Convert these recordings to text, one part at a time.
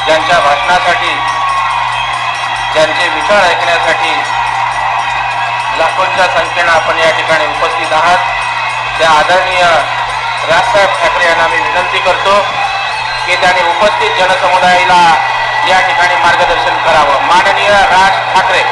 ज्यांच्या भाषणासाठी, ज्यांचे विचार ऐकण्यासाठी लाखोंच्या संख्येनं आपण या ठिकाणी उपस्थित आहात, त्या आदरणीय राजसाहेब ठाकरे यांना मी विनंती करतो की त्यांनी उपस्थित जनसमुदायाला या ठिकाणी मार्गदर्शन करावं. माननीय राज ठाकरे.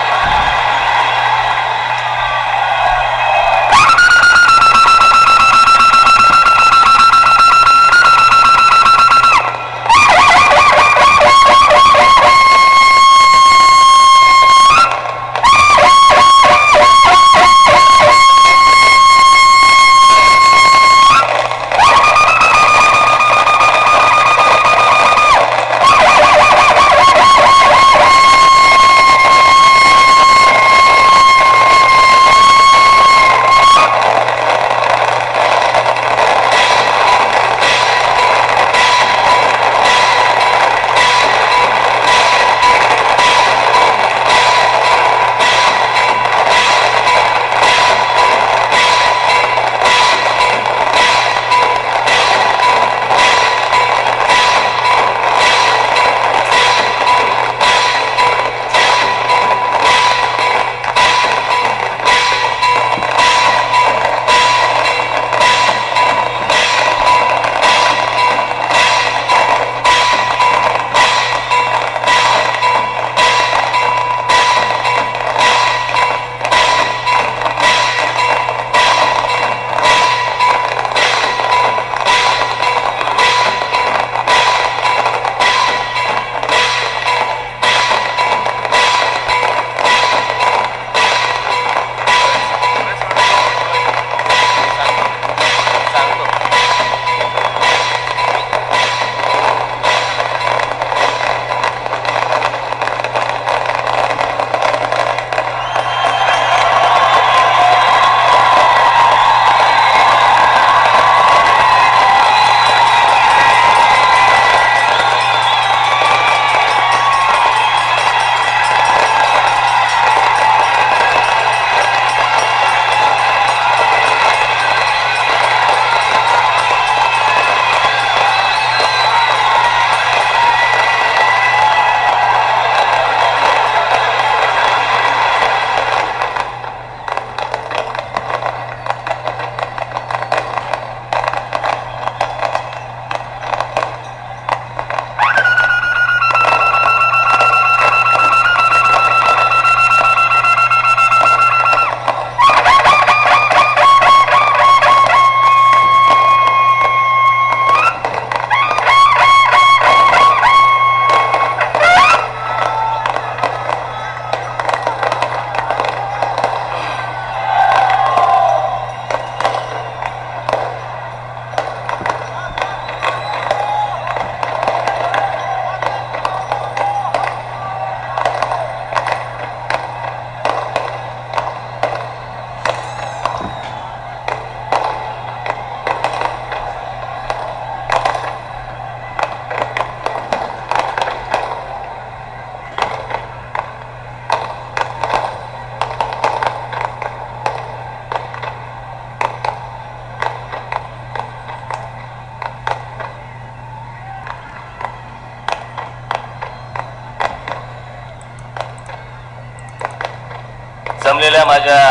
जमलेल्या माझ्या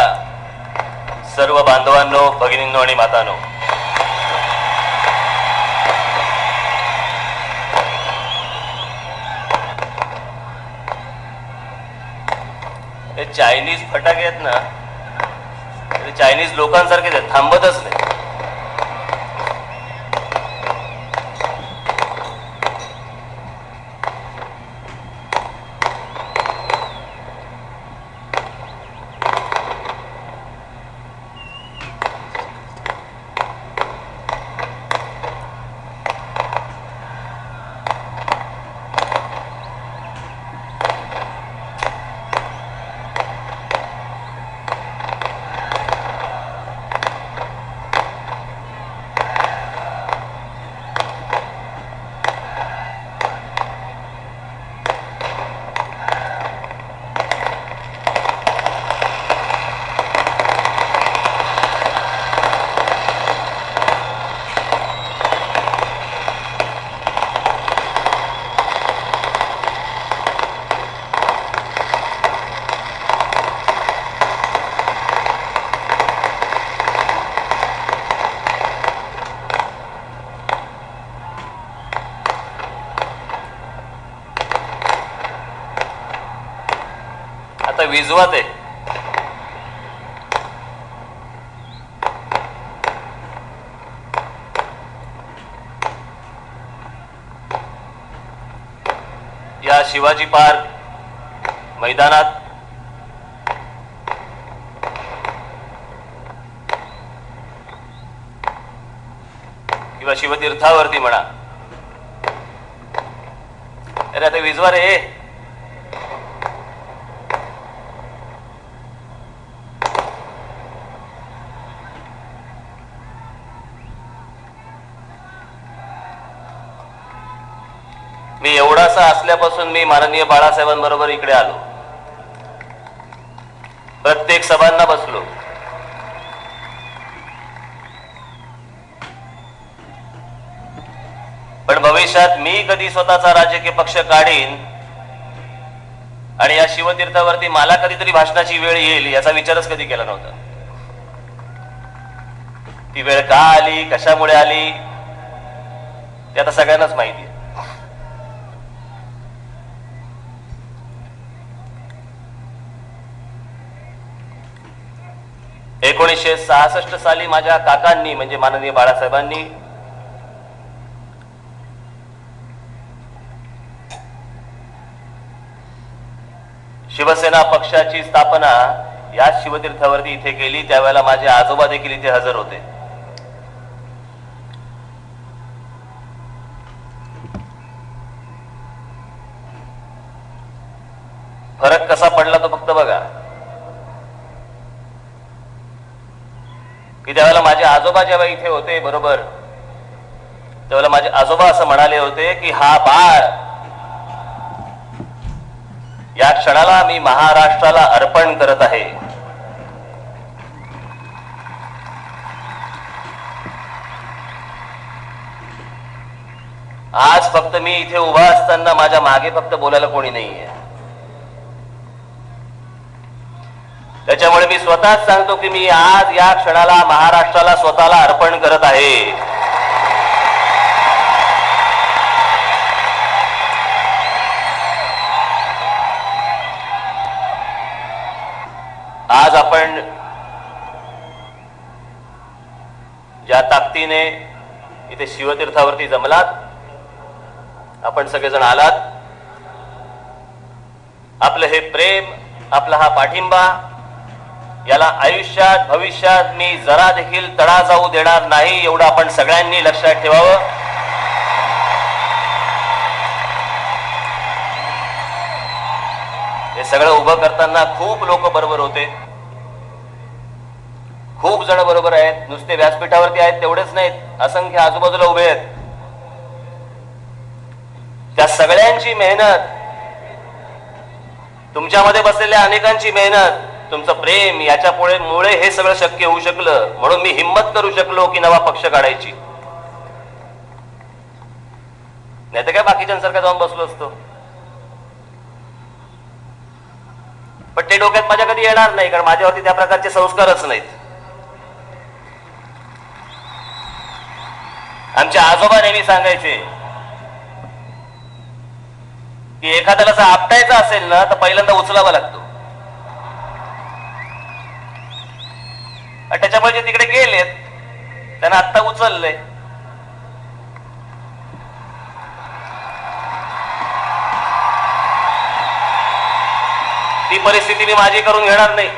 सर्व बांधवांनो, भगिनींनो आणि मातांनो, हे चायनीज फटाके आहेत ना, ते चायनीज लोकांसारखेच आहेत, थांबतच नाही. विजवत आहे. या शिवाजी पार्क मैदानात किंवा शिवतीर्थावरती म्हणा, अरे आता विजवा रे. मी एवढासा असल्यापासून मी माननीय बाळासाहेबांबरोबर इकडे आलो, प्रत्येक सभांना बसलो. पण भविष्यात मी कधी स्वतःचा राजकीय पक्ष काढीन आणि या शिवतीर्थावरती मला कधीतरी भाषणाची वेळ येईल याचा विचारच कधी केला नव्हता. ती वेळ का आली, कशामुळे आली ते आता सगळ्यांनाच माहिती आहे. 1966 साली माझ्या काकांनी म्हणजे माननीय बाळासाहेबांनी शिवसेना पक्षाची स्थापना या शिवतीर्थावरती इथे केली. त्यावेळेला माझे आजोबा देखील इथे हजर होते. फरक कसा पडला तो फक्त बघा की त्यावेळेला माझे आजोबा जेव्हा इथे होते बरोबर, त्यावेळेला माझे आजोबा असं म्हणाले होते की हा बाळ या क्षणाला मी महाराष्ट्राला अर्पण करत आहे. आज फक्त मी इथे उभा असताना माझ्या मागे फक्त बोलायला कोणी नाहीये. त्याच्यामुळे मी स्वतःच सांगतो की मी आज या क्षणाला महाराष्ट्राला स्वतःला अर्पण करत आहे. आज आपण ज्या ताकदीने इथे शिवतीर्थावरती जमलात, आपण सगळेजण आलात, आपलं हे प्रेम, आपला हा पाठिंबा, याला आयुष्यात भविष्यात मी जरा देखील तडा जाऊ देणार नाही एवढं आपण सगळ्यांनी लक्षात ठेवावं. हे सगळं उभं करताना खूप लोक बरोबर होते, खूप जण बरोबर आहेत. नुसते व्यासपीठावरती आहेत तेवढेच नाहीत, असंख्य आजूबाजूला उभे आहेत. त्या सगळ्यांची मेहनत, तुमच्यामध्ये बसलेल्या अनेकांची मेहनत, तुमचं प्रेम याच्यामुळे हे सगळं शक्य होऊ शकलं. म्हणून मी हिम्मत करू शकलो की नवा पक्ष काढायची. नाही तर काय बाकीच्यांसारखं जाऊन बसलो असतो. पण ते डोक्यात माझ्या कधी येणार नाही, कारण माझ्यावरती त्या प्रकारचे संस्कारच नाहीत. आमचे आजोबा नेहमी सांगायचे की एखाद्याला जर आपटायचं असेल ना तर पहिल्यांदा उचलावा लागतो. त्याच्यामुळे जे तिकडे गेलेत त्यांना आत्ता उचललंय. ती परिस्थिती मी माझी करून घेणार नाही.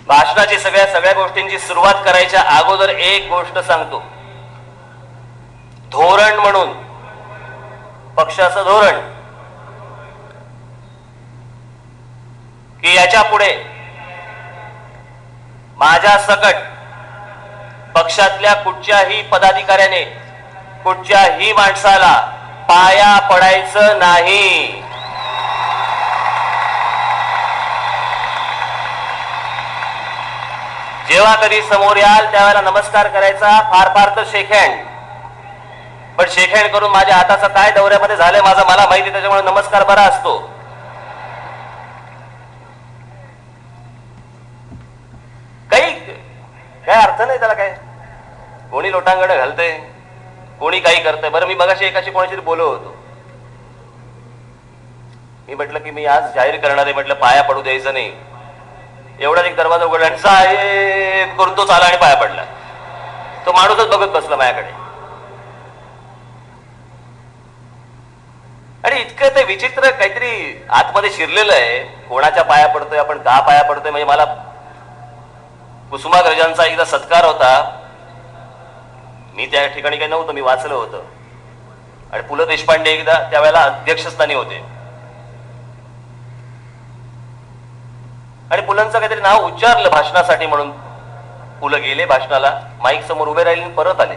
भाषणाची सगळ्या गोष्टींची सुरुवात करायच्या अगोदर एक गोष्ट सांगतो. धोरण म्हणून, पक्षाचं धोरण की याच्या पुढे माझ्या सकट पक्षातल्या कुठच्याही पदाधिकाऱ्याने कुठच्याही माणसाला पाया पडायचं नाही. जेव्हा कधी समोर याल त्यावेळेला नमस्कार करायचा, फार फार तर शेक हँड. पण शेक हँड करून माझ्या हाताचा काय दौऱ्यामध्ये झालंय माझं मला माहिती, त्याच्यामुळे नमस्कार बरा असतो. काय अर्थ नाही त्याला. काय कोणी लोटांगण घालतंय, कोणी काही करतंय. बरं मी मगाशी एकाशी कोणाशी बोलत होतो, मी म्हटलं की मी आज जाहीर करणार आहे, म्हटलं पाया पडू द्यायचं नाही. एवढाच एक दरवाजा उघडला आणि साहेब करून तो चाला आणि पाया पडला. तो माणूसच बघत बसला माझ्याकडे. आणि इतकं ते विचित्र काहीतरी आतमध्ये शिरलेलं आहे. कोणाच्या पाया पडतोय आपण, का पाया पडतोय. म्हणजे मला कुसुमाग्रजांचा एकदा सत्कार होता. मी त्या ठिकाणी काही नव्हतं, मी वाचलं होतं. आणि पु ल देशपांडे एकदा त्यावेळेला अध्यक्षस्थानी होते आणि पुलंचं काहीतरी नाव उच्चारलं भाषणासाठी म्हणून. पुलं गेले भाषणाला, माईक समोर उभे राहिले आणि परत आले.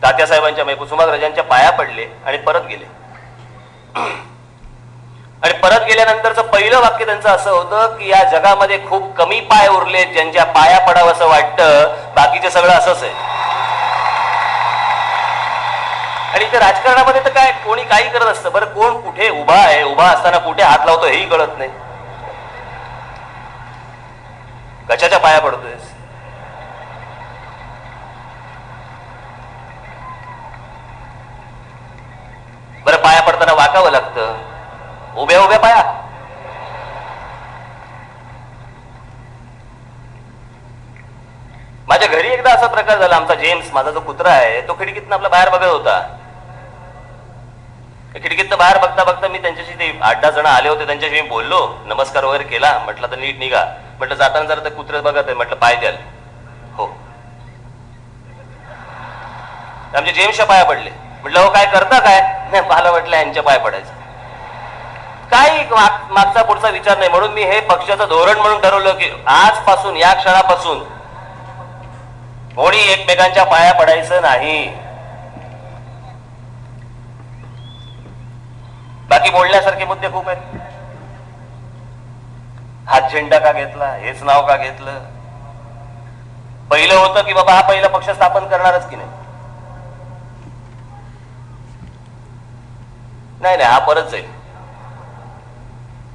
तात्यासाहेबांच्या म्हणजे कुसुमाग्रजांच्या पाया पडले आणि परत गेले. आणि परत गेल्यानंतरचं पहिलं वाक्य त्यांचं असं होतं की या जगामध्ये खूप कमी पाय उरले ज्यांच्या पाया पडावं असं वाटतं, बाकीचे सगळं असंच आहे. आणि इथे राजकारणामध्ये तर काय कोणी काही करत असतं. बरं कोण कुठे उभा आहे, उभा असताना कुठे हात लावतो हेही कळत नाही. कशाच्या पाया पडतोयस. बरं पाया पडताना वाकावं लागतं, उभ्या उभ्या पाया. माझ्या घरी एकदा असा प्रकार झाला. आमचा जेम्स, माझा जो कुत्रा आहे, तो खिडकीतनं आपला बाहेर बघत होता. खिडकीतनं बाहेर बघता बघता मी त्यांच्याशी, ते 8-10 जण आले होते, त्यांच्याशी मी बोललो, नमस्कार वगैरे केला. म्हटलं तर नीट निघा. म्हटलं जाताना जरा ते कुत्रे बघत आहे. म्हटलं पाय द्याल. हो. आमच्या जेम्सच्या पाया पडले. म्हटलं हो काय करता काय. नाही मला म्हटलं यांच्या पाय पडायचं. काही मागचा पुढचा विचार नाही. म्हणून मी हे पक्षाचं धोरण म्हणून ठरवलं की आजपासून, या क्षणापासून कोणी एकमेकांच्या पाया पडायचं नाही. बाकी बोलण्यासारखे मुद्दे खूप आहेत. हात झेंडा का घेतला, हेच नाव का घेतलं. पहिलं होतं की बाबा हा पहिला पक्ष स्थापन करणारच की नाही. नाही हा परत जाईल.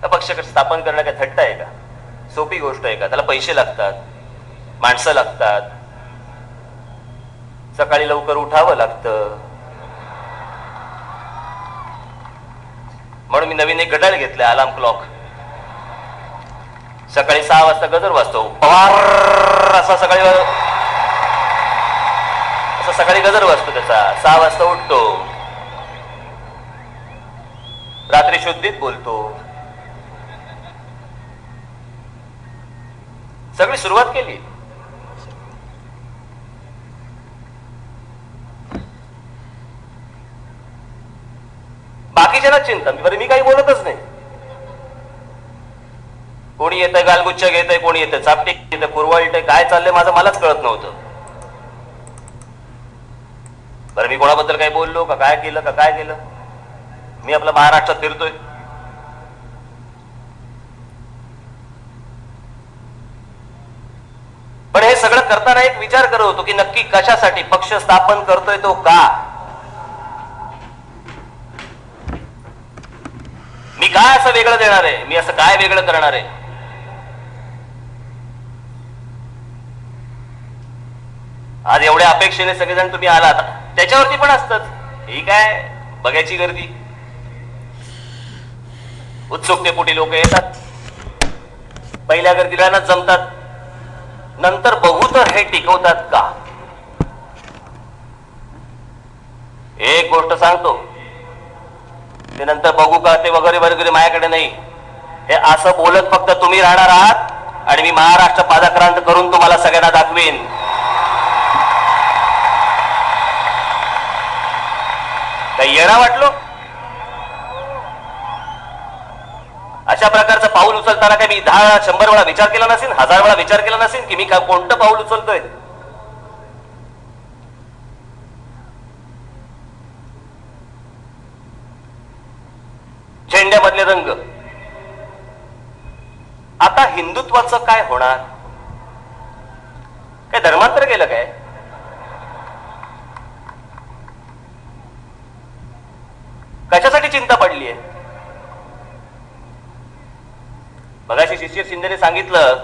पक्ष स्थापन करणं काय थट्ट आहे का, सोपी गोष्ट आहे का. त्याला पैसे लागतात, माणसं लागतात, सकाळी लवकर उठावं लागतं. म्हणून मी नवीन एक घड्याळ घेतलंय, अलार्म क्लॉक. सकाळी 6 वाजता गजर वाजतो, पवार असा सकाळी गजर वाजतो त्याचा. 6 वाजता उठतो, रात्री शुद्धीत बोलतो. सगळी सुरुवात केली. बाकीच्या चिंता, बरं मी काही बोलतच नाही. कोणी येतंय गालगुच्छ घेतंय, कोणी येतंय चापटी येतंय, कुरवाळतंय, काय चाललंय माझं मलाच कळत नव्हतं. बरं मी कोणाबद्दल काही बोललो का, काय केलं का, काय केलं. मी आपला महाराष्ट्रात फिरतोय. पण हे सगळं करताना एक विचार करत होतो की नक्की कशासाठी पक्ष स्थापन करतोय तो का. मी काय असं वेगळं देणार आहे, मी असं काय वेगळं करणार आहे. आज एवढ्या अपेक्षेने सगळेजण तुम्ही आलात, त्याच्यावरती पण असतच ही काय बघायची गर्दी. उत्सुकतेपोटी लोक येतात, पहिल्या गर्दीला जमतात, नंतर बघू तर हे टिकवतात का. एक गोष्ट सांगतो, ते नंतर बघू का ते वगैरे वगैरे माझ्याकडे नाही. हे असं बोलत फक्त तुम्ही राहणार आहात आणि मी महाराष्ट्र पादाक्रांत करून तुम्हाला सगळ्यांना दाखवीन. काही येणा वाटलो. अशा प्रकारचं पाऊल उचलताना काय मी 10-100 वेळा विचार केला नसेल, 1000 वेळा विचार केला नसेल की मी कोणतं पाऊल उचलतोय. झेंड्यामधले रंग. आता हिंदुत्वाचं काय होणार. काय धर्मांतर केलं काय. कशासाठी चिंता पडली आहे. मगाशी शिशिर शिंदेने सांगितलं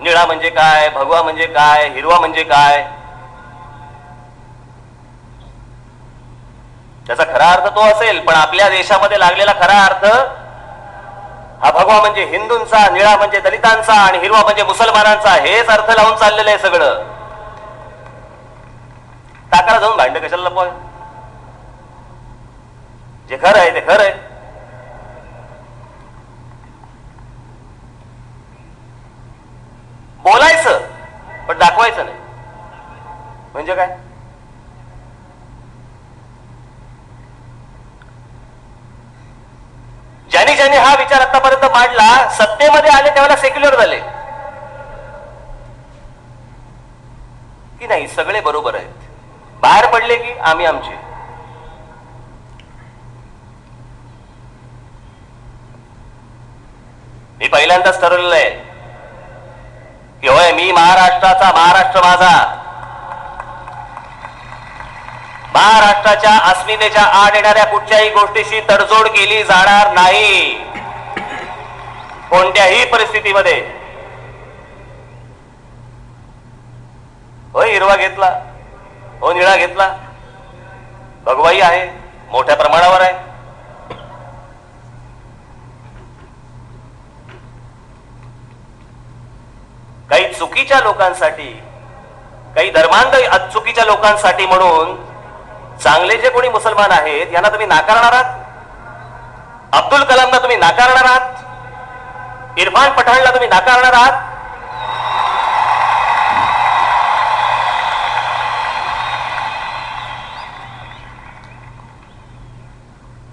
निळा म्हणजे काय, भगवा म्हणजे काय, हिरवा म्हणजे काय. त्याचा खरा अर्थ तो असेल, पण आपल्या देशामध्ये लागलेला खरा अर्थ हा भगवा म्हणजे हिंदूंचा, निळा म्हणजे दलितांचा आणि हिरवा म्हणजे मुसलमानांचा, हेच अर्थ लावून चाललेलं आहे सगळं. टाकाला जाऊन भांड कशाला लपवा? जे खरं आहे ते खरं आहे. बोलायचं पण दाखवायचं नाही म्हणजे काय? ज्यांनी ज्यांनी हा विचार आतापर्यंत मांडला, सत्तेमध्ये आले त्यावेळेला सेक्युलर झाले की नाही सगळे बरोबर आहेत, बाहेर पडले की आम्ही आमचे. मी पहिल्यांदाच ठरवलेलं आहे की होय, मी महाराष्ट्राचा, महाराष्ट्र माझा. महाराष्ट्राच्या अस्मितेच्या आड येणाऱ्या कुठच्याही गोष्टीशी तडजोड केली जाणार नाही कोणत्याही परिस्थितीमध्ये. हो हिरवा घेतला, हो निळा घेतला, भगवाई आहे, मोठ्या प्रमाणावर आहे. काही चुकीच्या लोकांसाठी, काही धर्मांध चुकीच्या लोकांसाठी म्हणून चांगले जे कोणी मुसलमान आहेत यांना तुम्ही नाकारणार आहात. अब्दुल कलामना तुम्ही नाकारणार आहात, इरफान पठाणला तुम्ही नाकारणार आहात.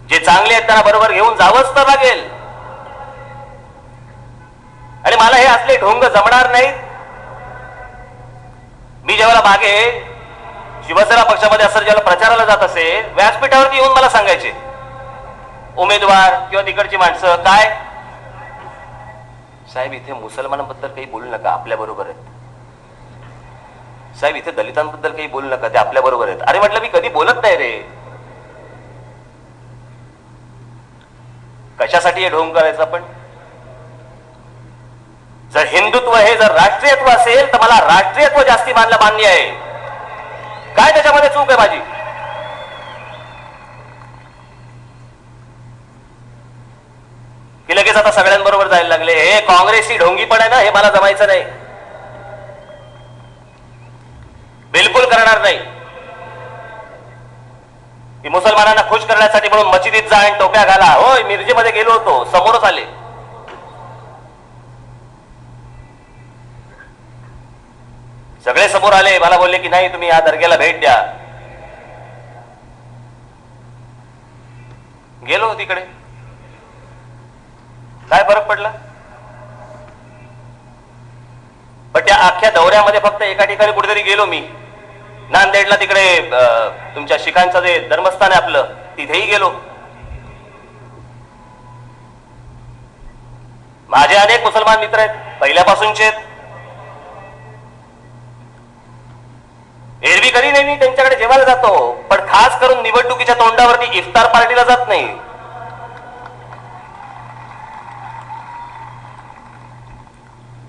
जे चांगले आहेत त्यांना बरोबर घेऊन जावंच तर लागेल. आणि मला हे असले ढोंग जमणार नाहीत. मी जेव्हा मागे शिवसेना पक्षामध्ये असं जेव्हा प्रचाराला जात असे, व्यासपीठावरती येऊन मला सांगायचे उमेदवार किंवा तिकडची माणसं, काय साहेब इथे मुसलमानांबद्दल काही बोलू नका, आपल्या बरोबर आहेत. साहेब इथे दलितांबद्दल काही बोलू नका, ते आपल्या बरोबर आहेत. अरे म्हटलं मी कधी बोलत नाही रे. कशासाठी हे ढोंग करायचं आपण? जर हिंदुत्व हे जर राष्ट्रीयत्व असेल तर मला राष्ट्रीयत्व जास्ती मानलं मान्य आहे. काय त्याच्यामध्ये चूक आहे माझी? की लगेच आता सगळ्यांबरोबर जायला लागले. हे काँग्रेसची ढोंगी पण आहे ना, हे मला जमायचं नाही, बिलकुल करणार नाही. की मुसलमानांना खुश करण्यासाठी म्हणून मशिदीत जा आणि टोप्या घाला. होय, मिरजेमध्ये गेलो होतो, समोरच आले. सगळे समोर आले, मला बोलले की नाही तुम्ही या दर्ग्याला भेट द्या. गेलो तिकडे, काय फरक पडला? पण त्या अख्ख्या दौऱ्यामध्ये फक्त एका ठिकाणी कुठेतरी गेलो मी, नांदेडला, तिकडे तुमच्या शिखांचं जे धर्मस्थान आहे आपलं, तिथेही गेलो. माझे अनेक मुसलमान मित्र आहेत, पहिल्यापासूनचे आहेत. एरवी कधी नाही मी त्यांच्याकडे जेवायला जातो, पण खास करून निवडणुकीच्या तोंडावरती इफ्तार पार्टीला जात नाही.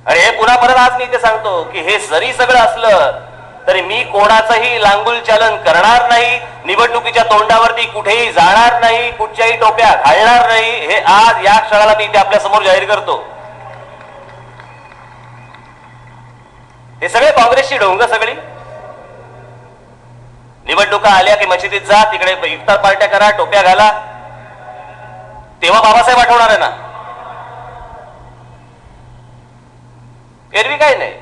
आणि हे पुन्हा परत आज मी इथे सांगतो की हे जरी सगळं असलं तरी मी कोणाचंही लांगुल चालन करणार नाही, निवडणुकीच्या तोंडावरती कुठेही जाणार नाही, कुठच्याही टोप्या घालणार नाही. हे आज या क्षणाला मी इथे आपल्या समोर जाहीर करतो. हे सगळे काँग्रेसची ढोंग सगळी. निवडणुका आल्या की मशिदीत जा, तिकडे इफ्तार पार्ट्या करा, टोप्या घाला. तेव्हा बाबासाहेब आठवणार आहे ना. एरवी काय नाही,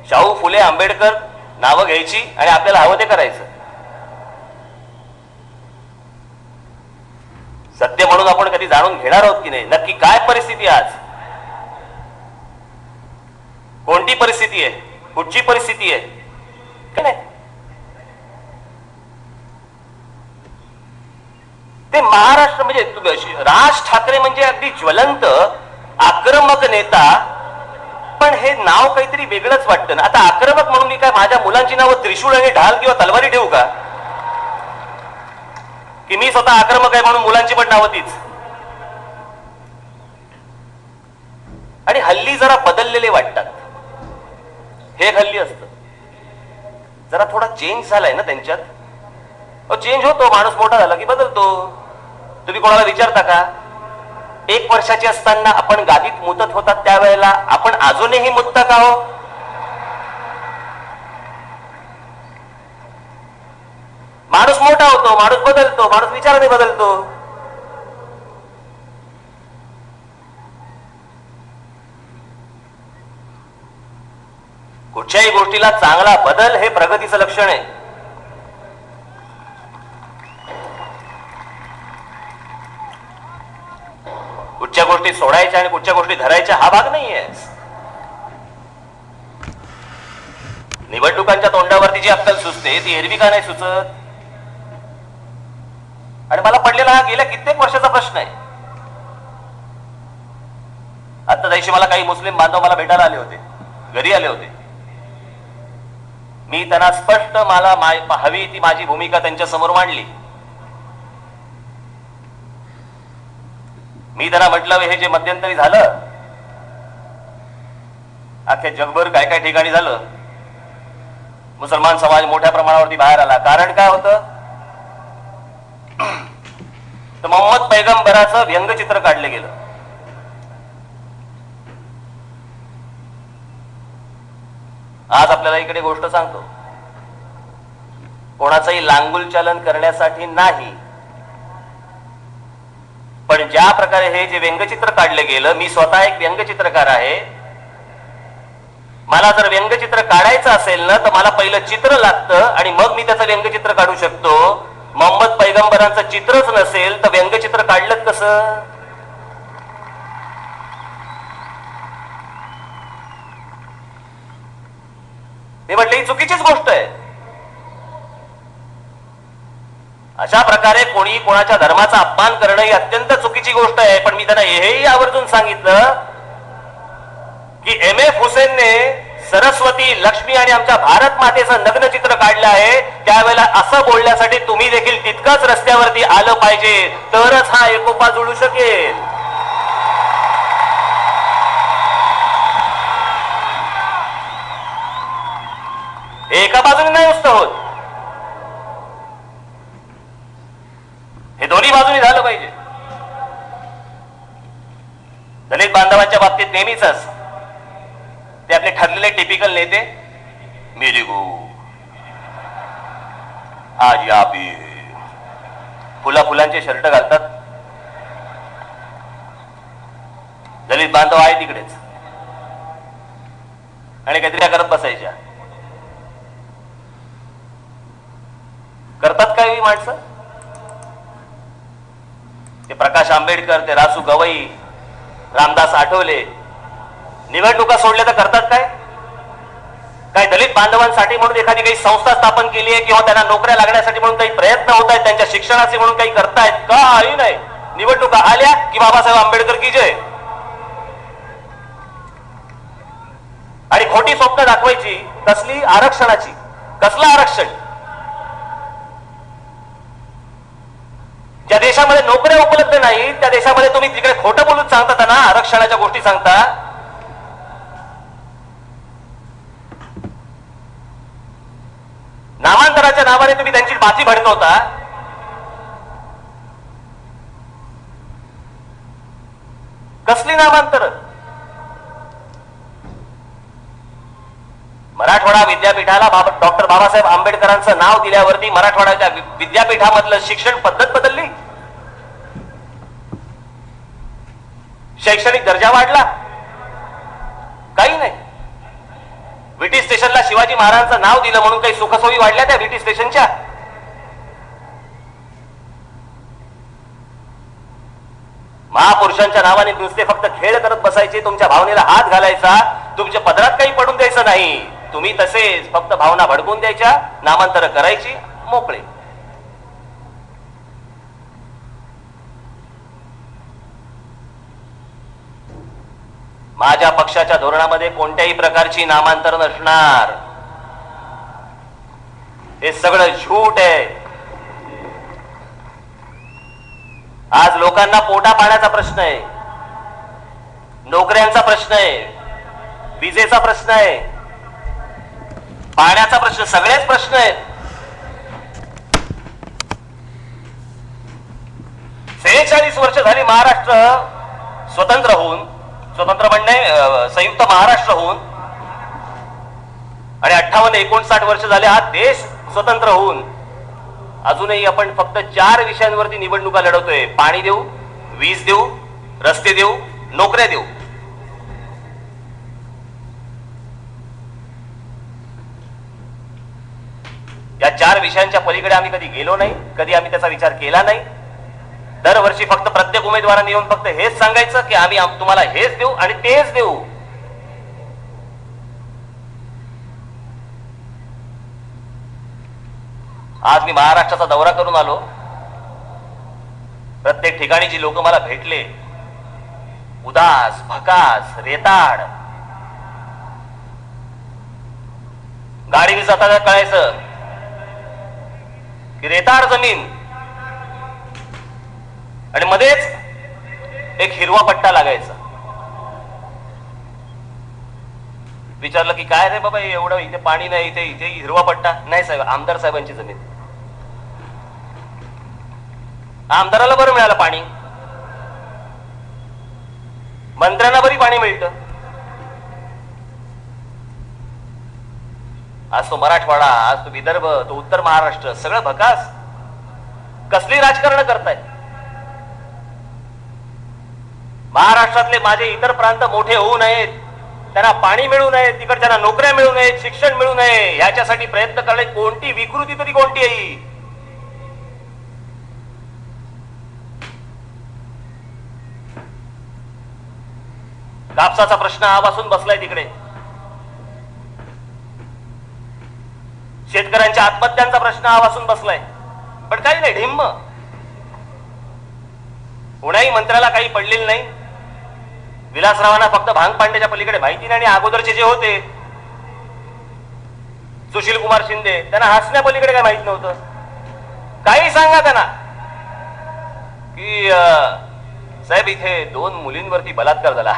शाहू फुले आंबेडकर नावं घ्यायची आणि आपल्याला हवं ते करायचं. सत्य म्हणून आपण कधी जाणून घेणार आहोत की नाही नक्की काय परिस्थिती आज, कोणती परिस्थिती आहे, कुठची परिस्थिती आहे का नाही. ते महाराष्ट्र म्हणजे राज ठाकरे म्हणजे अगदी ज्वलंत आक्रमक नेता, पण हे नाव काहीतरी वेगळंच वाटतं ना. आता आक्रमक म्हणून मी काय माझ्या मुलांची नावं त्रिशूळ आणि ढाल किंवा तलवारी ठेवू का? की मी स्वतः आक्रमक आहे म्हणून मुलांची पण नावं तीच. आणि हल्ली जरा बदललेले वाटतात. हे हल्ली असतं जरा थोडा चेंज झालाय ना त्यांच्यात. चेंज होतो, माणूस मोठा झाला की बदलतो. तुम्ही कोणाला विचारता का 1 वर्षाचे असताना आपण गादीत मुतत होतात त्यावेळेला आपण अजूनही मुतता का हो? माणूस मोठा होतो, माणूस बदलतो, माणूस विचाराने बदलतो. कुठच्याही गोष्टीला चांगला बदल हे प्रगतीचं लक्षण आहे. कुठच्या गोष्टी सोडायच्या आणि कुठच्या गोष्टी धरायच्या हा भाग नाहीये. निवडणुकांच्या तोंडावरती जी अक्कल सुचते ती एरवी का नाही सुचत? आणि मला पडलेला हा गेल्या कित्येक वर्षाचा प्रश्न आहे. आता दिवशी मला काही मुस्लिम बांधव मला भेटायला आले होते, घरी आले होते. मी त्यांना स्पष्ट मला हवी ती माझी भूमिका त्यांच्या समोर मांडली. मी त्यांना म्हटलं हे जे मध्यंतरी झालं अख्ख्या जगभर काय काय ठिकाणी झालं, मुसलमान समाज मोठ्या प्रमाणावरती बाहेर आला. कारण काय होतं तर मोहम्मद पैगंबराचं व्यंगचित्र काढलं गेलं. आज आपल्याला इकडे गोष्ट सांगतो, कोणाचंही लांगुल चालन करण्यासाठी नाही, पण ज्या प्रकारे हे जे व्यंगचित्र काढलं गेलं, मी स्वतः एक व्यंगचित्रकार आहे. मला जर व्यंगचित्र काढायचं असेल ना तर मला पहिलं चित्र लागतं आणि मग मी त्याचं व्यंगचित्र काढू शकतो. मोहम्मद पैगंबरांचं चित्रच नसेल तर व्यंगचित्र काढलं कसं? मी म्हटलं ही चुकीचीच गोष्ट आहे. अशा प्रकारे कोणी कोणाच्या धर्माचा अपमान करणं ही अत्यंत चुकीची गोष्ट आहे. पण मी त्यांना हेही आवर्जून सांगितलं की एम.एफ. हुसेनने सरस्वती, लक्ष्मी आणि आमच्या भारत मातेचं नग्न चित्र काढलं आहे. त्यावेळेला असं बोलण्यासाठी तुम्ही देखील तितकंच रस्त्यावरती आलं पाहिजे, तरच हा एकोपा जुळू शकेल. एका बाजूने नाही नुसतं होत, हे दोन्ही बाजूनी झालं पाहिजे. दलित बांधवांच्या बाबतीत नेहमीच ते आपले ठरलेले टिपिकल नेते, मेरे को आज या पे फुलांचे शर्ट घालतात. दलित बांधव आहे तिकडेच आणि काहीतरी करत बसायच्या. करतात काय ही माणसं? ते प्रकाश आंबेडकर, ते रासू गवई, रामदास आठवले निवडणुका सोडल्या तर करतात काय? काही दलित बांधवांसाठी म्हणून एखादी काही संस्था स्थापन केली आहे किंवा त्यांना नोकऱ्या लागण्यासाठी म्हणून काही प्रयत्न होत आहेत, त्यांच्या शिक्षणाचे म्हणून काही करतायत? काही नाही. निवडणुका आल्या की बाबासाहेब आंबेडकर की जय. आणि खोटी स्वप्न दाखवायची. कसली? आरक्षणाची. कसलं आरक्षण? ज्या देशामध्ये नोकऱ्या उपलब्ध नाही त्या देशामध्ये तुम्ही तिकडे खोटं बोलून सांगता ना आरक्षणाच्या गोष्टी सांगता. नामांतराच्या नावाने तुम्ही त्यांची बाजी भडकवता. कसली नामांतर? मराठवाडा विद्यापीठाला डॉक्टर बाबासाहेब आंबेडकरांचं नाव दिल्यावरती मराठवाड्याच्या विद्यापीठामधलं शिक्षण पद्धत बदलली, शैक्षणिक दर्जा वाढला? काही नाही. विटी स्टेशनला शिवाजी महाराजांचं नाव दिलं म्हणून काही सुखसोयी वाढल्या त्या विटी स्टेशनच्या? महापुरुषांच्या नावाने नुसते फक्त खेळ करत बसायचे, तुमच्या भावनेला हात घालायचा, तुमच्या पदरात काही पडून द्यायचं नाही. तुम्ही तसेच फक्त भावना भडकून द्यायच्या, नामांतर करायची, मोकळे. माझ्या पक्षाच्या धोरणामध्ये कोणत्याही प्रकारची नामांतर नसणार. हे सगळं झूट आहे. आज लोकांना पोटा पाण्याचा प्रश्न आहे, नोकऱ्यांचा प्रश्न आहे, विजेचा प्रश्न आहे, पाण्याचा प्रश्न, सगळेच प्रश्न आहेत. 43 वर्ष झाली महाराष्ट्र स्वतंत्र होऊन, स्वतंत्र म्हणणे संयुक्त महाराष्ट्र होऊन, आणि 58-59 वर्ष झाले हा देश स्वतंत्र होऊन अजूनही आपण फक्त 4 विषयांवरती निवडणुका लढवतोय. पाणी देऊ, वीज देऊ, रस्ते देऊ, नोकऱ्या देऊ. या 4 विषयांच्या पलीकडे आम्ही कधी गेलो नाही, कधी आम्ही त्याचा विचार केला नाही. दरवर्षी फक्त प्रत्येक उमेदवाराने येऊन फक्त हेच सांगायचं की आम्ही तुम्हाला हेच देऊ आणि तेच देऊ. आज मी महाराष्ट्राचा दौरा करून आलो. प्रत्येक ठिकाणी जी लोक मला भेटले, उदास, भकास, रेताड, गाडीने जाताना कळायचं की रेताड जमीन आणि मध्येच एक हिरवा पट्टा लागायचा. विचारलं की काय रे बाबा एवढं, इथे पाणी नाही, इथे इथे हिरवा पट्टा नाही. साहेब, आमदार साहेबांची जमीन. आमदाराला बरं मिळालं पाणी, मंत्र्यांना बरी पाणी मिळतं. आज तो मराठवाडा, आज तो विदर्भ, तो उत्तर महाराष्ट्र सगळं भकास. कसली राजकारण करताय? महाराष्ट्रातले माझे इतर प्रांत मोठे होऊ नयेत, त्यांना पाणी मिळू नये, तिकडच्यांना नोकऱ्या मिळू नयेत, शिक्षण मिळू नये, याच्यासाठी प्रयत्न करणे कोणती विकृती तरी कोणती आहे? कापसाचा प्रश्न आवासून बसलाय तिकडे, शेतकऱ्यांच्या आत्महत्यांचा प्रश्न आवासून बसलाय, पण काही नाही, ढिम्म. कोणाही मंत्र्याला काही पडलेलं नाही. विलासरावांना फक्त भांग पांड्याच्या पलीकडे माहिती नाही, आणि अगोदरचे जे होते सुशील कुमार शिंदे, त्यांना हसण्या पलीकडे काय माहित नव्हतं. काही सांगा त्यांना की साहेब इथे 2 मुलींवरती बलात्कार झाला.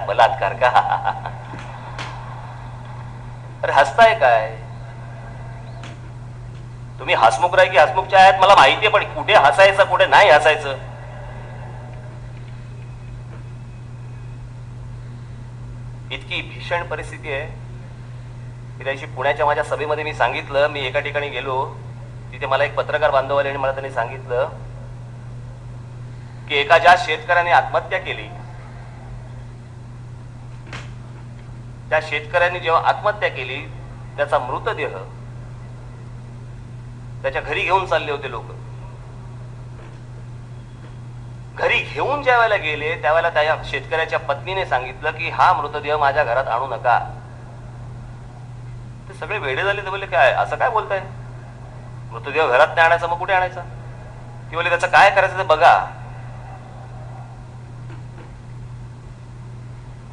बलात्कार का? अरे हसताय काय तुम्ही? हसमुख राय की हसमुखच्या आहेत मला माहितीये, पण कुठे हसायचं कुठे नाही हसायचं? इतकी भीषण परिस्थिती आहे की त्याशी पुण्याच्या माझ्या सभेमध्ये मी सांगितलं. मी एका ठिकाणी गेलो, तिथे मला एक पत्रकार बांधव आले आणि मला त्यांनी सांगितलं की एका ज्या शेतकऱ्याने आत्महत्या केली, त्या शेतकऱ्यांनी जेव्हा आत्महत्या केली त्याचा मृतदेह त्याच्या घरी घेऊन चालले होते लोक. घरी घेऊन ज्या वेळेला गेले त्यावेळेला त्या शेतकऱ्याच्या पत्नीने सांगितलं की हा मृतदेह माझ्या घरात आणू नका. ते सगळे वेडे झाले. ते बोलले काय असं काय बोलताय? मृतदेह घरात नाही आणायचा मग कुठे आणायचा? ती बोलले त्याचं काय करायचं ते बघा.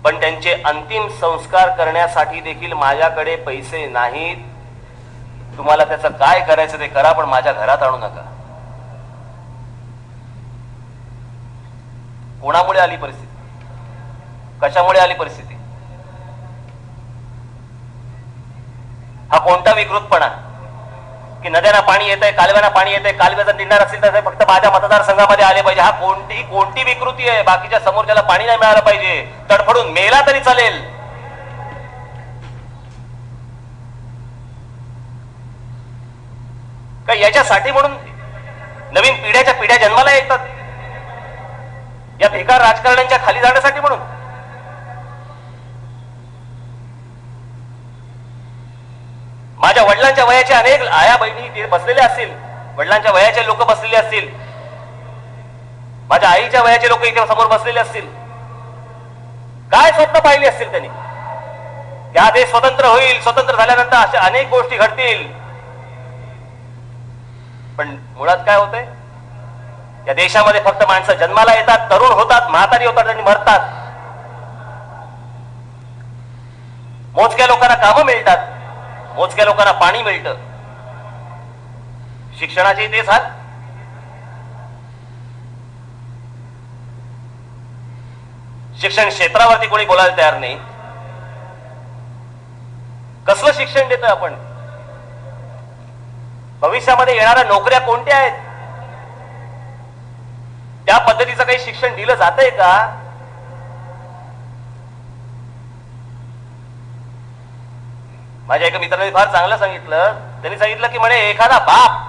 पण त्यांचे अंतिम संस्कार करण्यासाठी देखील माझ्याकडे पैसे नाहीत. तुम्हाला त्याचं काय करायचं ते करा, पण माझ्या घरात आणू नका. कोणामुळे आली परिस्थिती? कशामुळे आली परिस्थिती? हा कोणता विकृतपणा की नद्यांना पाणी येतंय, कालव्यांना पाणी येतंय, कालव्या जर निघणार असेल तर फक्त माझ्या मतदारसंघामध्ये आले पाहिजे. हा कोणती विकृती आहे? बाकीच्या समोरच्याला पाणी नाही मिळालं पाहिजे, तडफडून मेला तरी चालेल. का याच्यासाठी म्हणून नवीन पिढ्या जन्माला येतात? या बेकार राजकारण्यांच्या खाली जाण्यासाठी म्हणून? माझ्या वडिलांच्या वयाचे अनेक आया बहिणी तिथे बसलेल्या असतील, वडिलांच्या वयाचे लोक बसलेले असतील, माझ्या आईच्या वयाचे लोक इथे समोर बसलेले असतील. काय स्वप्न पाहिली असतील त्यांनी? या देश स्वतंत्र होईल, स्वतंत्र झाल्यानंतर अशा अनेक गोष्टी घडतील. पण मुळात काय होतंय? या देशामध्ये फक्त माणसं जन्माला येतात, तरुण होतात, म्हातारी होतात आणि मरतात. मोजक्या लोकांना कामं मिळतात, मोजक्या लोकांना पाणी मिळतं. शिक्षणाचे तेच हाल. शिक्षण क्षेत्रावरती कोणी बोलायला तयार नाही. कसलं शिक्षण देतोय आपण? भविष्यामध्ये येणाऱ्या नोकऱ्या कोणत्या आहेत? त्या पद्धतीचं काही शिक्षण दिलं जातंय का? माझ्या एका मित्राने फार चांगलं सांगितलं. त्यांनी सांगितलं की म्हणे एखादा बाप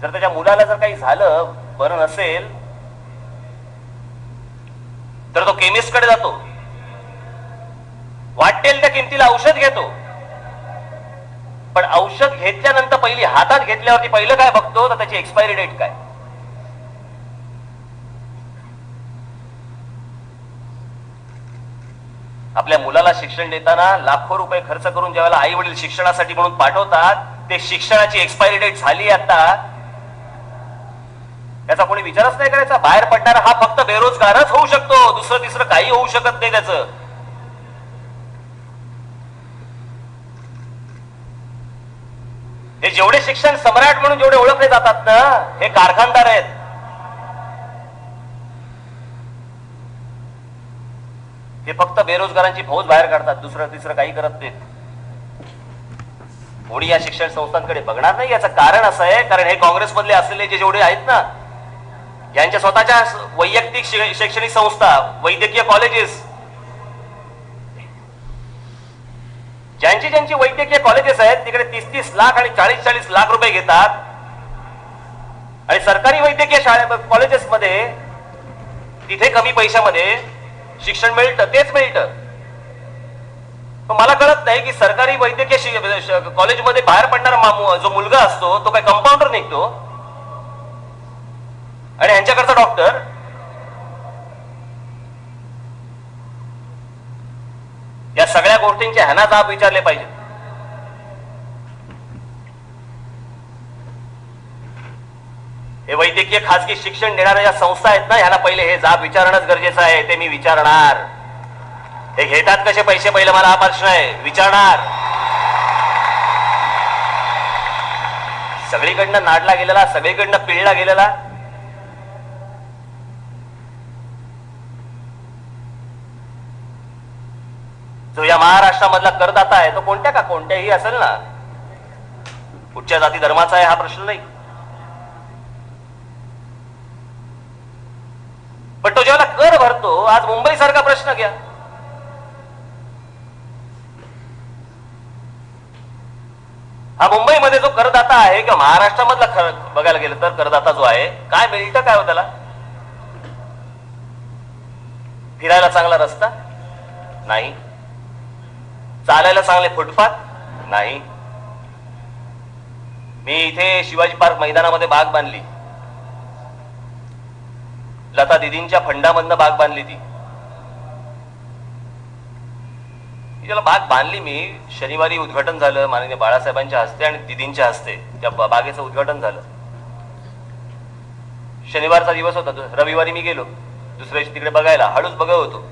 जर त्याच्या मुलाला जर काही झालं, बरं नसेल, तर तो केमिस्टकडे जातो, वाटेल त्या किमतीला औषध घेतो, पण औषध घेतल्यानंतर पहिली हातात घेतल्यावरती पहिलं काय बघतो तर त्याची एक्सपायरी डेट काय. आपल्या मुलाला शिक्षण देताना लाखो रुपये खर्च करून ज्यावेळेला आई वडील शिक्षणासाठी म्हणून पाठवतात, ते शिक्षणाची एक्सपायरी डेट झाली आता, याचा कोणी विचारच नाही करायचा. बाहेर पडणारा हा फक्त बेरोजगारच होऊ शकतो, दुसरं तिसरं काही होऊ शकत नाही त्याचं. हे जेवढे शिक्षण सम्राट म्हणून जेवढे ओळखले जातात ना, हे कारखानदार आहेत. हे फक्त बेरोजगारांची फौज बाहेर काढतात, दुसरं तिसरं काही करत नाहीत. कोणी या शिक्षण संस्थांकडे बघणार नाही. याचं कारण असं आहे, कारण हे काँग्रेसमधले असलेले जे जेवढे आहेत ना, यांच्या स्वतःच्या वैयक्तिक शैक्षणिक संस्था, वैद्यकीय कॉलेजेस, ज्यांची वैद्यकीय कॉलेजेस आहेत तिकडे 30-30 लाख आणि 40-40 लाख रुपये घेतात, आणि सरकारी वैद्यकीय कॉलेजेस मध्ये तिथे कमी पैशामध्ये शिक्षण मिळतं, तेच मिळतं. पण मला कळत नाही की सरकारी वैद्यकीय कॉलेजमध्ये बाहेर पडणारा जो मुलगा असतो तो काय कंपाऊंडर निघतो, आणि ह्यांच्याकडचा डॉक्टर या सगळ्या गोष्टींचे ह्यांना जाब विचारले पाहिजे. हे वैद्यकीय खासगी शिक्षण देणाऱ्या ज्या संस्था आहेत ना, ह्यांना पहिले हे जाब विचारणंच गरजेचं आहे. ते मी विचारणार. हे घेतात कसे पैसे, पहिले मला हा प्रश्न आहे, विचारणार. सगळीकडनं नाडला गेलेला, सगळीकडनं पिळला गेलेला, जो या महाराष्ट्रामधला करदाता आहे तो कोणत्याही असेल ना, कुठच्या जाती धर्माचा आहे हा प्रश्न नाही, पण तो जेव्हा कर भरतो, आज मुंबई सारखा प्रश्न घ्या, हा मुंबईमध्ये जो करदाता आहे किंवा महाराष्ट्रामधला बघायला गेलं तर करदाता जो आहे, काय मिळतं काय हो त्याला? फिरायला चांगला रस्ता नाही, चालायला चांगले फुटपाथ नाही. मी इथे शिवाजी पार्क मैदानामध्ये बाग बांधली, लता दिदींच्या फंडामधनं बाग बांधली. ती ज्याला बाग बांधली मी, शनिवारी उद्घाटन झालं माननीय बाळासाहेबांच्या हस्ते आणि दिदींच्या हस्ते त्या बागेचं उद्घाटन झालं. शनिवारचा दिवस होता, रविवारी मी गेलो दुसऱ्या दिवशी तिकडे बघायला, हळूच बघत होतो.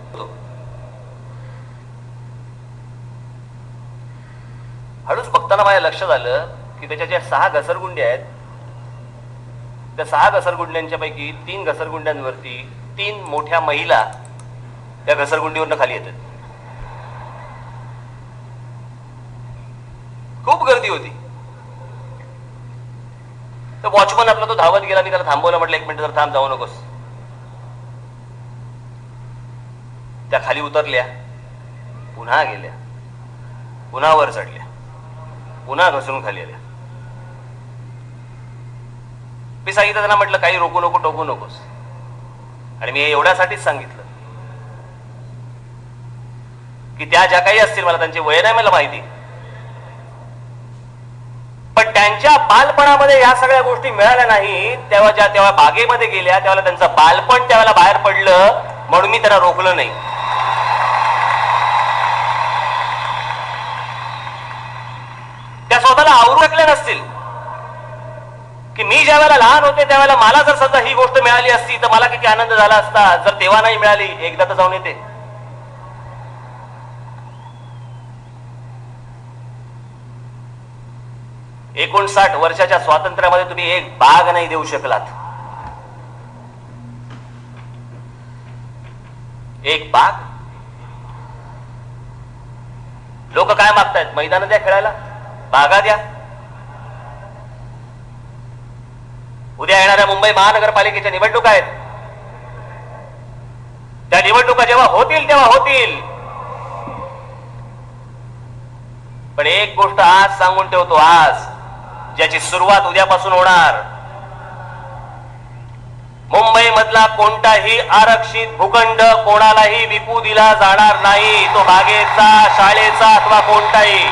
हळूच बघताना माझ्या लक्षात आलं की त्याच्या ज्या 6 घसरगुंड्या आहेत, त्या 6 घसरगुंड्यांच्या पैकी 3 घसरगुंड्यांवरती 3 मोठ्या महिला त्या घसरगुंडीवरनं खाली येतात. खूप गर्दी होती. तर वॉचमन आपला तो धावत गेला, मी त्याला थांबवलं, म्हटलं 1 मिनिट जर थांब, जाऊ नकोस. त्या खाली उतरल्या, पुन्हा गेल्या, पुन्हा वर चढल्या, पुन्हा घसरून खाली आल्या. मी सांगितलं त्यांना, म्हटलं काही रोकू नको, टोकू नकोस. आणि मी एवढ्यासाठीच सांगितलं की त्या ज्या काही असतील, मला त्यांचे वय नाही मला माहिती, पण त्यांच्या बालपणामध्ये या सगळ्या गोष्टी मिळाल्या नाही. तेव्हा बागेमध्ये गेल्या, तेव्हा त्यांचं बालपण त्यावेळेला बाहेर पडलं, म्हणून मी त्यांना रोखलं नाही. त्या स्वतःला आवरू शकल्या नसतील की मी ज्या वेळेला लहान होते त्यावेळेला मला जर सध्या ही गोष्ट मिळाली असती तर मला किती आनंद झाला असता. जर तेव्हा नाही मिळाली, एकदा तर जाऊन येते. 59 वर्षाच्या स्वातंत्र्यामध्ये तुम्ही एक बाग नाही देऊ शकलात. एक बाग. लोक काय मागतायत? मैदान द्या खेळायला, बागा द्या. उद्या येणाऱ्या मुंबई महानगरपालिकेच्या निवडणुका आहेत. त्या निवडणुका जेव्हा होतील तेव्हा होतील. पण एक गोष्ट आज सांगून ठेवतो, आज ज्याची सुरुवात उद्यापासून होणार, मुंबई मधला कोणताही आरक्षित भूखंड कोणालाही विकू दिला जाणार नाही. तो बागेचा, शाळेचा अथवा कोणताही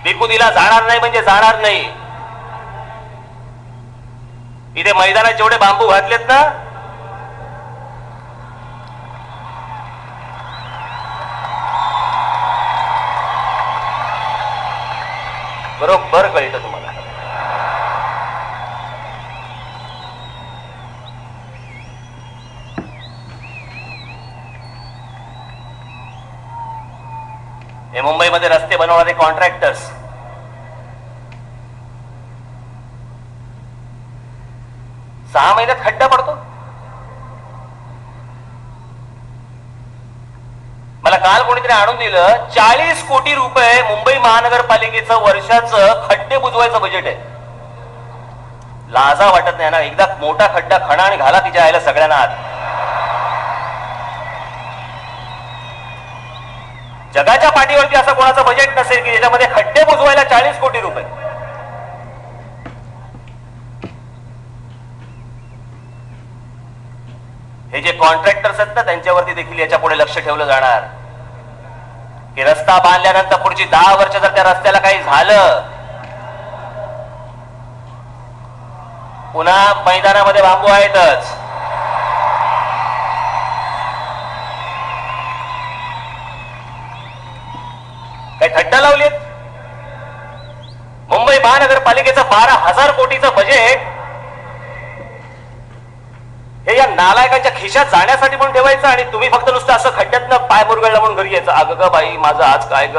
विकू दिला जाणार नाही म्हणजे जाणार नाही. इथे मैदानात जेवढे बांबू घातलेत ना, बरोबर कळतं तुम्हाला. हे मुंबईमध्ये रस्ते बनवणारे कॉन्ट्रॅक्टर्स, सहा महिन्यात खड्डा पडतो. मला काल कोणीतरी आणून दिलं, 40 कोटी रुपये मुंबई महानगरपालिकेचं वर्षाचं खड्डे बुजवायचं बजेट आहे. लाजा वाटत नाही ना? एकदा मोठा खड्डा खणा आणि घाला तिच्या आयला सगळ्यांना आत. जगाच्या पाठीवरती असं कोणाचं बजेट नसेल की ज्याच्यामध्ये खड्डे बुजवायला 40 कोटी रुपये. हे जे कॉन्ट्रॅक्टर्स आहेत ना, त्यांच्यावरती देखील याच्या पुढे लक्ष ठेवलं जाणार की रस्ता बांधल्यानंतर पुढची 10 वर्ष जर त्या रस्त्याला काही झालं, पुन्हा मैदानामध्ये बांबू आहेतच. काही खड्डा लावलेत. मुंबई महानगरपालिकेचं 12,000 कोटीचं बजेट हे या नालायकांच्या खिशात जाण्यासाठी पण ठेवायचं आणि तुम्ही फक्त नुसतं असं खड्ड्यातनं पाय मुरगळला म्हणून घरी यायचं. अगं ग बाई, माझं आज काय ग.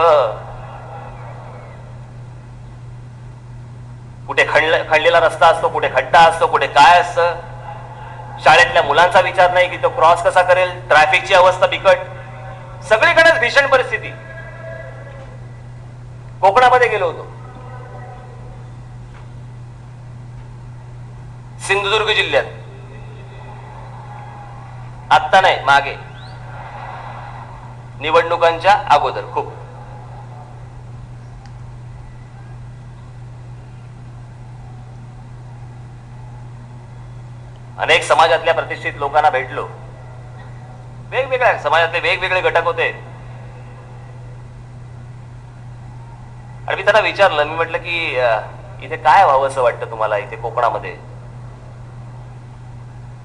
कुठे खणलेला रस्ता असतो, कुठे खड्डा असतो, कुठे काय असतं. शाळेतल्या मुलांचा विचार नाही की तो क्रॉस कसा करेल. ट्रॅफिकची अवस्था बिकट, सगळीकडेच भीषण परिस्थिती. कोकणामध्ये गेलो होतो, सिंधुदुर्ग जिल्ह्यात. आत्ता नाही, मागे निवडणुकांच्या अगोदर खूप. अनेक समाजातल्या प्रतिष्ठित लोकांना भेटलो. वेगवेगळ्या समाजातले वेगवेगळे घटक होते आणि मी त्यांना विचारलं, मी म्हटलं की इथे काय व्हावं असं वाटतं तुम्हाला इथे कोकणामध्ये.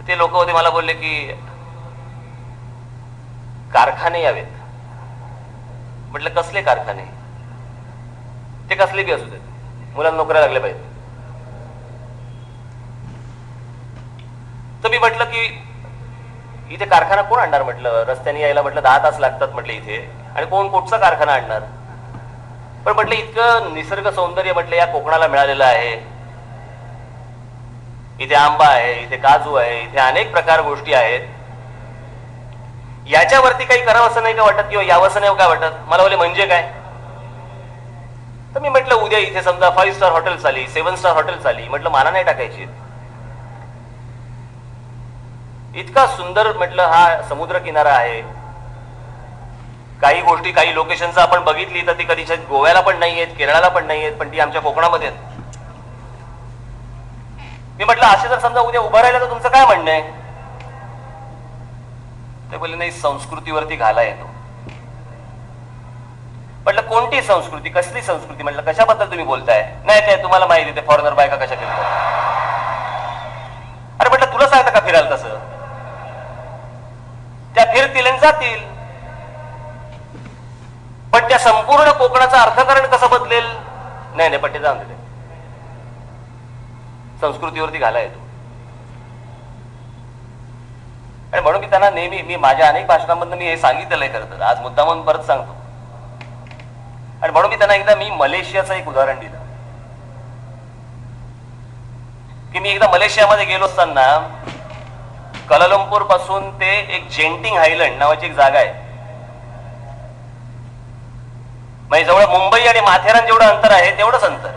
ते लोक होते, मला बोलले की कारखाने यावेत. म्हटलं कसले कारखाने? ते कसले बी असू देत, मुलांना नोकऱ्या लागल्या पाहिजे. तर मी म्हटलं की इथे कारखाना कोण आणणार? म्हटलं रस्त्याने यायला म्हटलं 10 तास लागतात म्हटलं इथे, आणि कोण कुठचा कारखाना आणणार? पण म्हटलं इतकं निसर्ग सौंदर्य म्हटलं या कोकणाला मिळालेलं आहे. इथे आंबा आहे, इथे काजू आहे, इथे अनेक प्रकार गोष्टी आहेत. याच्यावरती काही करावं असं नाही का वाटत किंवा यावं असं नाही काय वाटत? मला बोले म्हणजे काय? तर मी म्हटलं उद्या इथे समजा 5 स्टार हॉटेल्स आली, 7 स्टार हॉटेल्स आली, म्हटलं माना नाही टाकायची. इतका सुंदर म्हटलं हा समुद्र किनारा आहे. काही गोष्टी, काही लोकेशनचं आपण बघितली तर ती कधी गोव्याला पण नाही आहेत, केरळाला पण नाही आहेत, पण ती आमच्या कोकणामध्ये आहेत. मी म्हटलं असे जर समजा उद्या उभं राहिलं तर तुमचं काय म्हणणं आहे? ते बोलले नाही, संस्कृतीवरती घाला येतो. म्हटलं कोणती संस्कृती, कसली संस्कृती? म्हटलं कशाबद्दल तुम्ही बोलताय? नाही ते तुम्हाला माहिती आहे फॉरेनर बायका कशा फिरतात. अरे म्हटलं तुला सांगता का फिरायला तसं? त्या फिरतील आणि जातील, पण त्या संपूर्ण कोकणाचं अर्थकारण कसं बदलेल? नाही नाही, पण ते जाऊन दे, संस्कृतीवरती घाला येतो. आणि म्हणून मी त्यांना नेहमी, मी माझ्या अनेक भाषणांमधून मी हे सांगितलेलं आहे खरं तर, आज मुद्दा म्हणून परत सांगतो. आणि म्हणून मी त्यांना एकदा मी मलेशियाचं एक उदाहरण दिलं की मी एकदा मलेशियामध्ये गेलो असताना कलालंपूर पासून ते एक जेंटिंग आयलंड नावाची एक जागा आहे. म्हणजे जवळ मुंबई आणि माथेरान जेवढं अंतर आहे तेवढंच अंतर.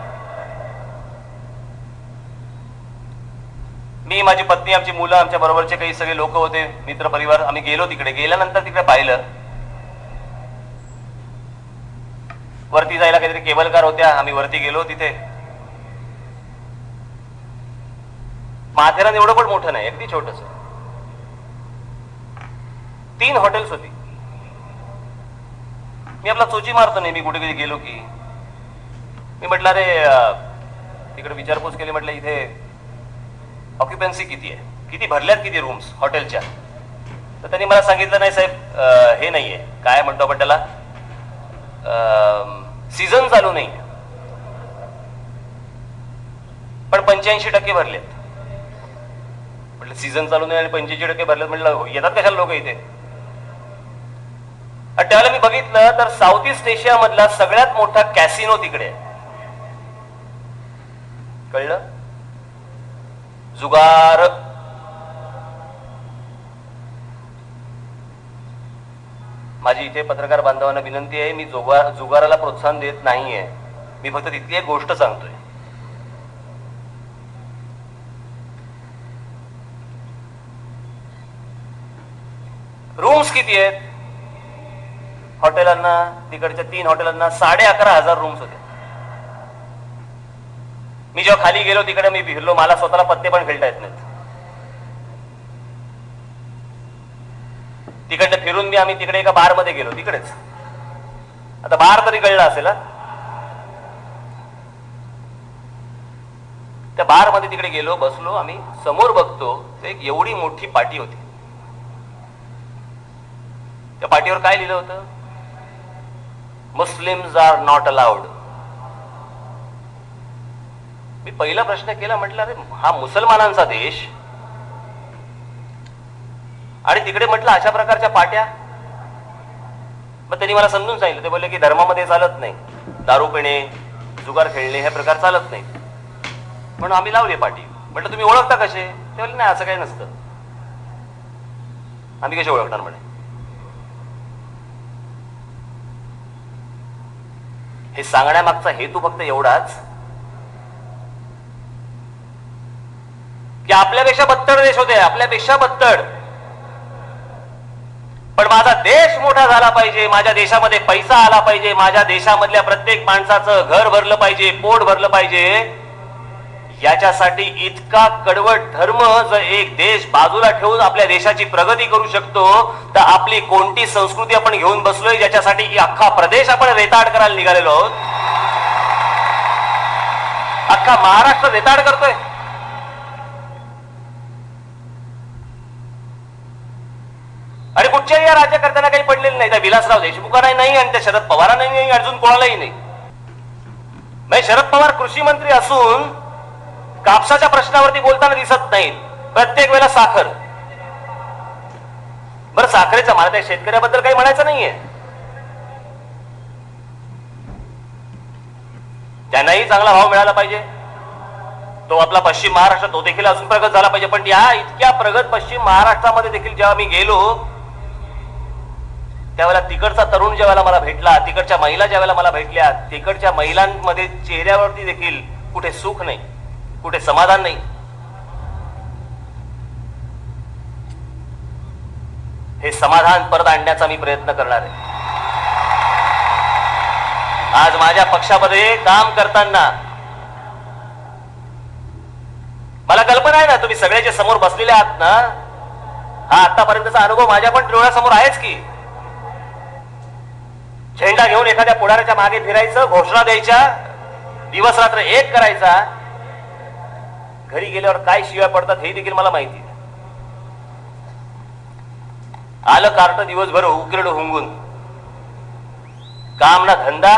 मी, माझी पत्नी, आमची मुलं, आमच्या बरोबरचे काही सगळे लोक होते, मित्र परिवार, आम्ही गेलो तिकडे. गेल्यानंतर तिकडे पाहिलं, वरती जायला काहीतरी केबल कार होत्या. आम्ही वरती गेलो. तिथे माथेरान एवढं पण मोठं नाही, अगदी छोटस. 3 हॉटेल्स होती. मी आपला चोची मारतो नाही, मी कुठे कधी गेलो की. मी म्हटलं अरे तिकडे विचारपूस केली, म्हटलं इथे ऑक्युपन्सी किती आहे, किती भरल्यात, किती रूम्स हॉटेलच्या. तर त्यांनी मला सांगितलं नाही साहेब हे नाहीये, काय म्हणतो आपण त्याला, सीझन चालू नाही, पण 85% भरलेत. म्हटलं सीझन चालू नाही आणि 85% भरलेत, म्हटलं येतात कशाला लोक इथे. त्यावेळेला मी बघितलं तर साऊथ ईस्ट एशिया मधला सगळ्यात मोठा कॅसिनो तिकडे आहे. कळलं? जुगार. माझी इथे पत्रकार बांधवांना विनंती आहे, मी जुगाराला प्रोत्साहन देत नाहीये. मी फक्त तिथली एक गोष्ट सांगतोय. रूम्स किती आहेत हॉटेलांना? तिकडच्या 3 हॉटेलांना 11,500 रूम्स होते. मी जेव्हा खाली गेलो तिकडे मी फिरलो, मला स्वतःला पत्ते पण खेळता येत नाहीत. तिकडे फिरून आम्ही तिकडे एका बार मध्ये गेलो. तिकडेच आता बार तरी कळला असेल. त्या बार मध्ये तिकडे गेलो, बसलो आम्ही. समोर बघतो एक एवढी मोठी पाटी होती. त्या पाटीवर काय लिहिलं होतं? Muslims are not allowed. मी पहिला प्रश्न केला, म्हटलं अरे हा मुसलमानांचा देश आणि तिकडे म्हटलं अशा प्रकारच्या पाट्या. मग त्यांनी मला समजून सांगितलं. ते बोलले की धर्मामध्ये चालत नाही, दारू पिणे, जुगार खेळणे हे प्रकार चालत नाही, म्हणून आम्ही लावली पाटी. म्हटलं तुम्ही ओळखता कसे? ते बोलले नाही असं काही नसतं. आम्ही कसे ओळखणार म्हणे. हे सांगण्यामागचा हेतू फक्त एवढाच की आपल्यापेक्षा बत्तड देश होते, आपल्यापेक्षा बत्तड, पण माझा देश मोठा झाला पाहिजे, माझ्या देशामध्ये पैसा आला पाहिजे, माझ्या देशामधल्या प्रत्येक माणसाचं घर भरलं पाहिजे, पोट भरलं पाहिजे. याच्यासाठी इतका कडवट धर्म जर एक देश बाजूला ठेवून आपल्या देशाची प्रगती करू शकतो, तर आपली कोणती संस्कृती आपण घेऊन बसलोय ज्याच्यासाठी अख्खा प्रदेश आपण रेताड करायला निघालेलो आहोत. अख्खा महाराष्ट्र रेताड करतोय. आणि कुठच्याही या राज्यकर्त्यांना काही पडलेलं नाही. त्या विलासराव देशमुखांनाही नाही आणि त्या शरद पवारांनाही नाही, अजून कोणालाही नाही. म्हणजे शरद पवार कृषी मंत्री असून कापसाच्या प्रश्नावरती बोलताना दिसत नाहीत. प्रत्येक वेळेला साखर. बरं साखरेचं मला त्या शेतकऱ्याबद्दल काही म्हणायचं नाहीये, त्यांनाही चांगला भाव मिळाला पाहिजे. तो आपला पश्चिम महाराष्ट्र तो देखील अजून प्रगत झाला पाहिजे. पण या इतक्या प्रगत पश्चिम महाराष्ट्रामध्ये देखील जेव्हा मी गेलो त्यावेळेला तिकडचा तरुण ज्यावेळेला मला भेटला, तिकडच्या महिला ज्यावेळेला मला भेटल्या, तिकडच्या महिलांमध्ये चेहऱ्यावरती देखील कुठे सुख नाही, कुठे समाधान नाही. हे समाधान परत आणण्याचा मी प्रयत्न करणार आहे. आज माझ्या पक्षामध्ये काम करताना मला कल्पना आहे ना, तुम्ही सगळे जे समोर बसलेले आहात ना, हा आतापर्यंतचा अनुभव माझ्या पण डोळ्यासमोर आहेच की. झेंडा घेऊन एखाद्या पुढाऱ्याच्या मागे फिरायचं, घोषणा द्यायच्या, दिवस रात्र एक करायचा. घरी गेल्यावर काय शिव्या पडतात हे देखील मला माहिती आहे. आलं कार्ट दिवसभर उकिरड हुंगून, काम ना धंदा,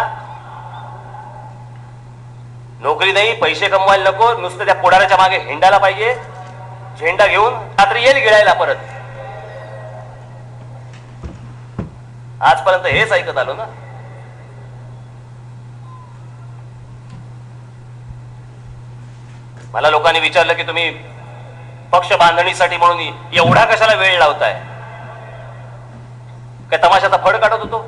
नोकरी नाही, पैसे कमवायला नको, नुसतं त्या पुढाऱ्याच्या मागे हिंडायला पाहिजे. झेंडा घेऊन रात्री येईल गिळायला परत. आजपर्यंत हेच ऐकत आलो ना. मला लोकांनी विचारलं की तुम्ही पक्ष बांधणीसाठी म्हणून एवढा कशाला वेळ लावताय? काय तमाशाचा फड काढत होतो?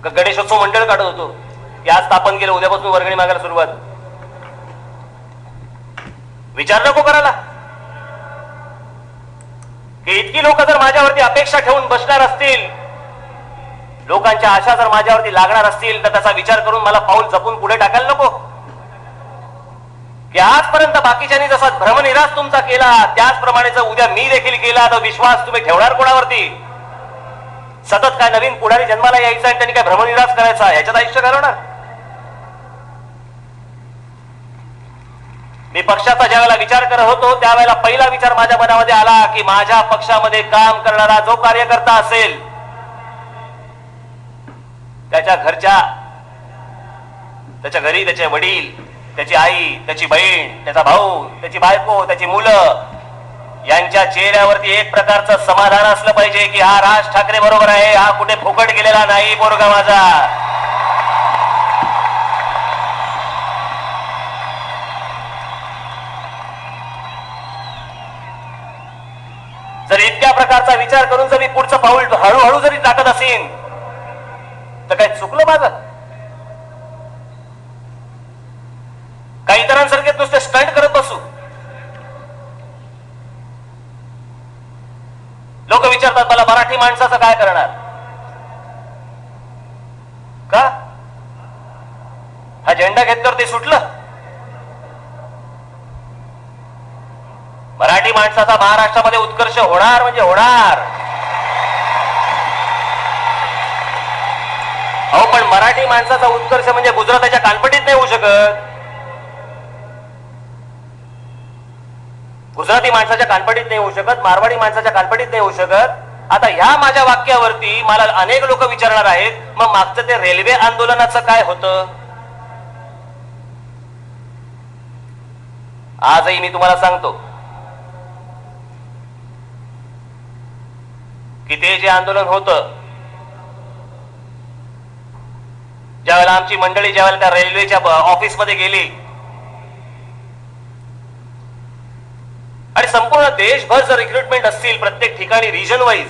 गणेशोत्सव मंडळ काढत होतो की आज स्थापन केलं, उद्यापासून वर्गणी मागायला सुरुवात. विचार नको करायला की इतकी लोक जर माझ्यावरती अपेक्षा ठेवून बसणार असतील, लोकांच्या आशा जर माझ्यावरती लागणार असतील, तर त्याचा विचार करून मला पाऊल जपून पुढे टाकायला नको की आजपर्यंत बाकीच्यांनी जसा भ्रमनिराश तुमचा केला त्याचप्रमाणे जर उद्या मी देखील केला तर विश्वास तुम्ही ठेवणार कोणावरती? सतत काय नवीन पुढारी जन्माला यायचा आणि त्यांनी काय भ्रमनिराश करायचा, याच्यात आयुष्य घालवणार? मी पक्षाचा ज्यावेळेला विचार करत होतो त्यावेळेला पहिला विचार माझ्या मनामध्ये आला की माझ्या पक्षामध्ये काम करणारा जो कार्यकर्ता असेल त्याच्या घरच्या, त्याच्या घरी त्याचे वडील, त्याची आई, त्याची बहीण, त्याचा भाऊ, त्याची बायको, त्याची मुलं यांच्या चेहऱ्यावरती एक प्रकारचं समाधान असलं पाहिजे की हा राज ठाकरे बरोबर आहे, हा कुठे फुकट गेलेला नाही पोरगा माझा. जर इतक्या प्रकारचा विचार करून जर मी पुढचं पाऊल हळूहळू जरी टाकत असेल तर काय चुकलं माझं? काही इतरांसारखे नुसते स्टंट करत बसू? लोक विचारतात मला मराठी माणसाचं काय करणार का? हा झेंडा घेतल्यावर ते सुटलं? मराठी माणसाचा महाराष्ट्रामध्ये उत्कर्ष होणार म्हणजे होणार. अहो पण मराठी माणसाचा उत्कर्ष म्हणजे गुजराताच्या कानपटीत नाही होऊ शकत, गुजराती माणसाच्या कानपटीत नाही होऊ शकत, मारवाडी माणसाच्या कानपटीत नाही होऊ शकत. आता ह्या माझ्या वाक्यावरती मला अनेक लोक विचारणार आहेत मग मागचं ते रेल्वे आंदोलनाचं काय होतं? आजही मी तुम्हाला सांगतो की ते जे आंदोलन होतं, ज्यावेळेला आमची मंडळी ज्यावेळेला त्या रेल्वेच्या ऑफिसमध्ये गेली आणि संपूर्ण देशभर जर रिक्रुटमेंट असतील प्रत्येक ठिकाणी रिजन वाईज,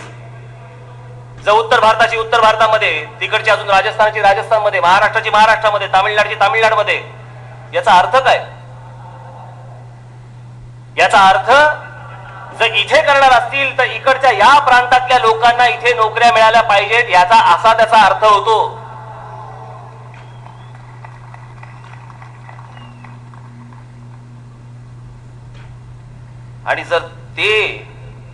जर उत्तर भारताची उत्तर भारतामध्ये, तिकडची अजून राजस्थानची राजस्थानमध्ये, महाराष्ट्राची महाराष्ट्रामध्ये, तामिळनाडूची तामिळनाडूमध्ये, याचा अर्थ काय? याचा अर्थ जर इथे करणार असतील तर इकडच्या या प्रांतातल्या लोकांना इथे नोकऱ्या मिळाल्या पाहिजेत, याचा असा त्याचा अर्थ होतो. आणि जर ते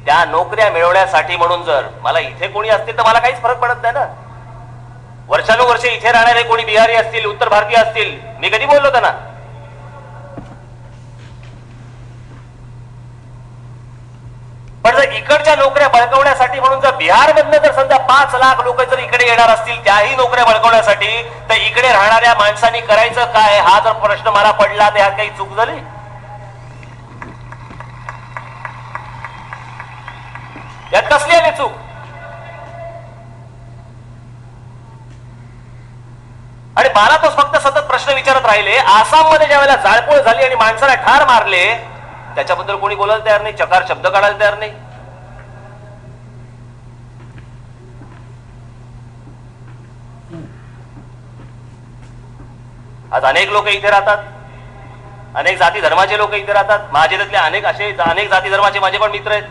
त्या नोकऱ्या मिळवण्यासाठी म्हणून जर मला इथे कोणी असतील तर मला काहीच फरक पडत नाही ना. वर्षानुवर्षे इथे राहणारे कोणी बिहारी असतील, उत्तर भारतीय असतील, मी कधी बोललो त्यांना? पण जर इकडच्या नोकऱ्या बळकवण्यासाठी म्हणून जर बिहारमधनं जर समजा 5 लाख लोक जर इकडे येणार असतील त्याही नोकऱ्या बळकवण्यासाठी, तर इकडे राहणाऱ्या माणसांनी करायचं काय हा जर प्रश्न मला पडला तर ह्यात काही चूक झाली? यात कसली आली चूक? आणि मला तो फक्त सतत प्रश्न विचारत राहिले. आसाममध्ये ज्या वेळेला जाळपोळ झाली आणि माणसाला ठार मारले त्याच्याबद्दल कोणी बोलायला तयार नाही, चकार शब्द काढायला तयार नाही. आज अनेक लोक इथे राहतात, अनेक जाती धर्माचे लोक इथे राहतात. माझे त्यातले अनेक जाती धर्माचे माझे पण मित्र आहेत.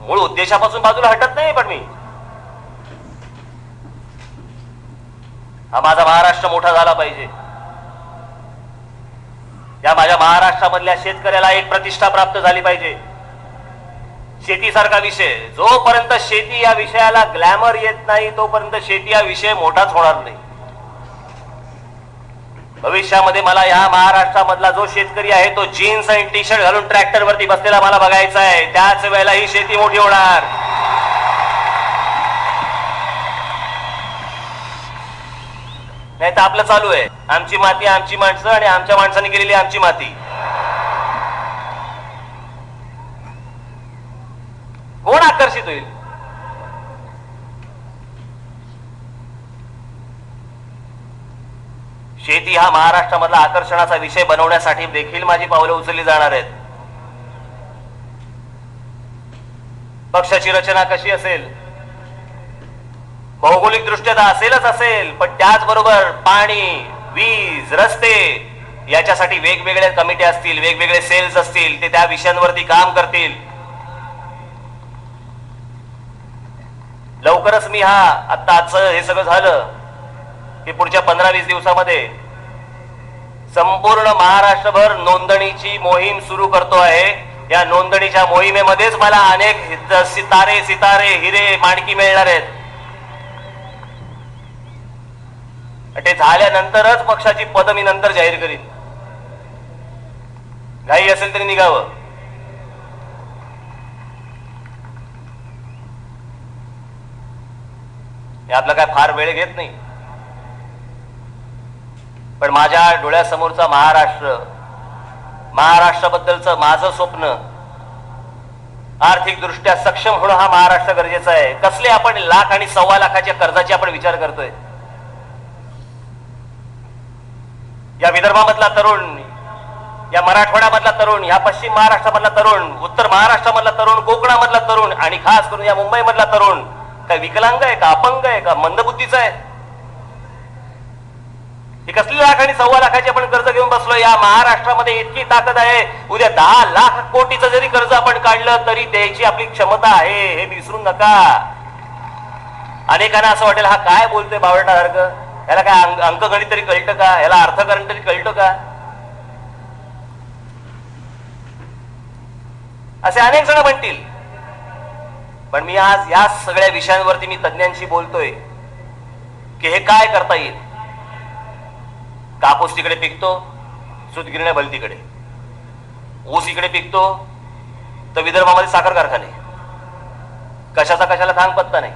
मूळ उद्देशापासून बाजूला हटत नाही. पण मी हा माझा महाराष्ट्र मोठा झाला पाहिजे, या माझ्या महाराष्ट्रामधल्या शेतकऱ्याला एक प्रतिष्ठा प्राप्त झाली पाहिजे. शेतीसारखा विषय, जोपर्यंत शेती या विषयाला ग्लॅमर येत नाही तोपर्यंत शेती हा विषय मोठाच होणार नाही. भविष्यामध्ये मला या महाराष्ट्रामधला जो शेतकरी आहे तो जीन्स आणि टी शर्ट घालून ट्रॅक्टर वरती बसलेला मला बघायचा आहे. त्याच वेळेला ही शेती मोठी होणार. नाही तर आपलं चालू आहे आमची माती, आमची माणसं आणि आमच्या माणसांनी केलेली आमची माती. कोण आकर्षित होईल? शेती हा महाराष्ट्रामधला आकर्षणाचा विषय बनवण्यासाठी देखील माझी पावले उचलली जाणार आहेत. पक्षाची रचना कशी असेल, भौगोलिक दृष्ट्या तर असेलच असेल, पण त्याचबरोबर पाणी, वीज, रस्ते याच्यासाठी वेगवेगळ्या कमिट्या असतील, वेगवेगळे सेल्स असतील, ते त्या विषयांवरती काम करतील. लवकरच मी आजचं हे सगळं झालं की पुढच्या 15-20 दिवसामध्ये संपूर्ण महाराष्ट्रभर नोंदणीची मोहीम सुरू करतो आहे. या नोंदणीच्या मोहिमेमध्येच मला अनेक सितारे, हिरे, माणकी मिळणार आहेत. ते झाल्यानंतरच पक्षाची पद मी नंतर जाहीर करीन. घाई असेल तरी निघावं. हे आपला काय फार वेळ घेत नाही, पण माझ्या डोळ्यासमोरचा महाराष्ट्राबद्दलचं माझं स्वप्न, आर्थिक दृष्ट्या सक्षम होणं हा महाराष्ट्र गरजेचा आहे. कसले आपण लाख आणि 1.25 लाखाच्या कर्जाची आपण विचार करतोय. या विदर्भामधला तरुण, या मराठवाड्यामधला तरुण, या पश्चिम महाराष्ट्रामधला तरुण, उत्तर महाराष्ट्रामधला तरुण, कोकणामधला तरुण आणि खास करून या मुंबईमधला तरुण काय विकलांग आहे का, अपंग आहे का, मंदबुद्धीचा आहे? ही कसली लाख आणि 1.25 लाखाची आपण कर्ज घेऊन बसलो? या महाराष्ट्रामध्ये इतकी ताकद आहे, उद्या 10 लाख कोटीचं जरी कर्ज आपण काढलं तरी द्यायची आपली क्षमता आहे, हे विसरून नका. अनेकांना असं वाटेल हा काय बोलतोय बावळटासारखं, याला काय अंकगणित तरी कळतं का, याला अर्थकारण तरी कळतं का? असे अनेक जण म्हणतील. पण मी आज या सगळ्या विषयांवरती मी तज्ञांशी बोलतोय की हे काय करता येईल. कापूस तिकडे पिकतो, सूतगिरण्या भलतीकडे, ऊस इकडे पिकतो तर विदर्भामध्ये साखर कारखाने, कशाचा कशाला थांग पत्ता नाही.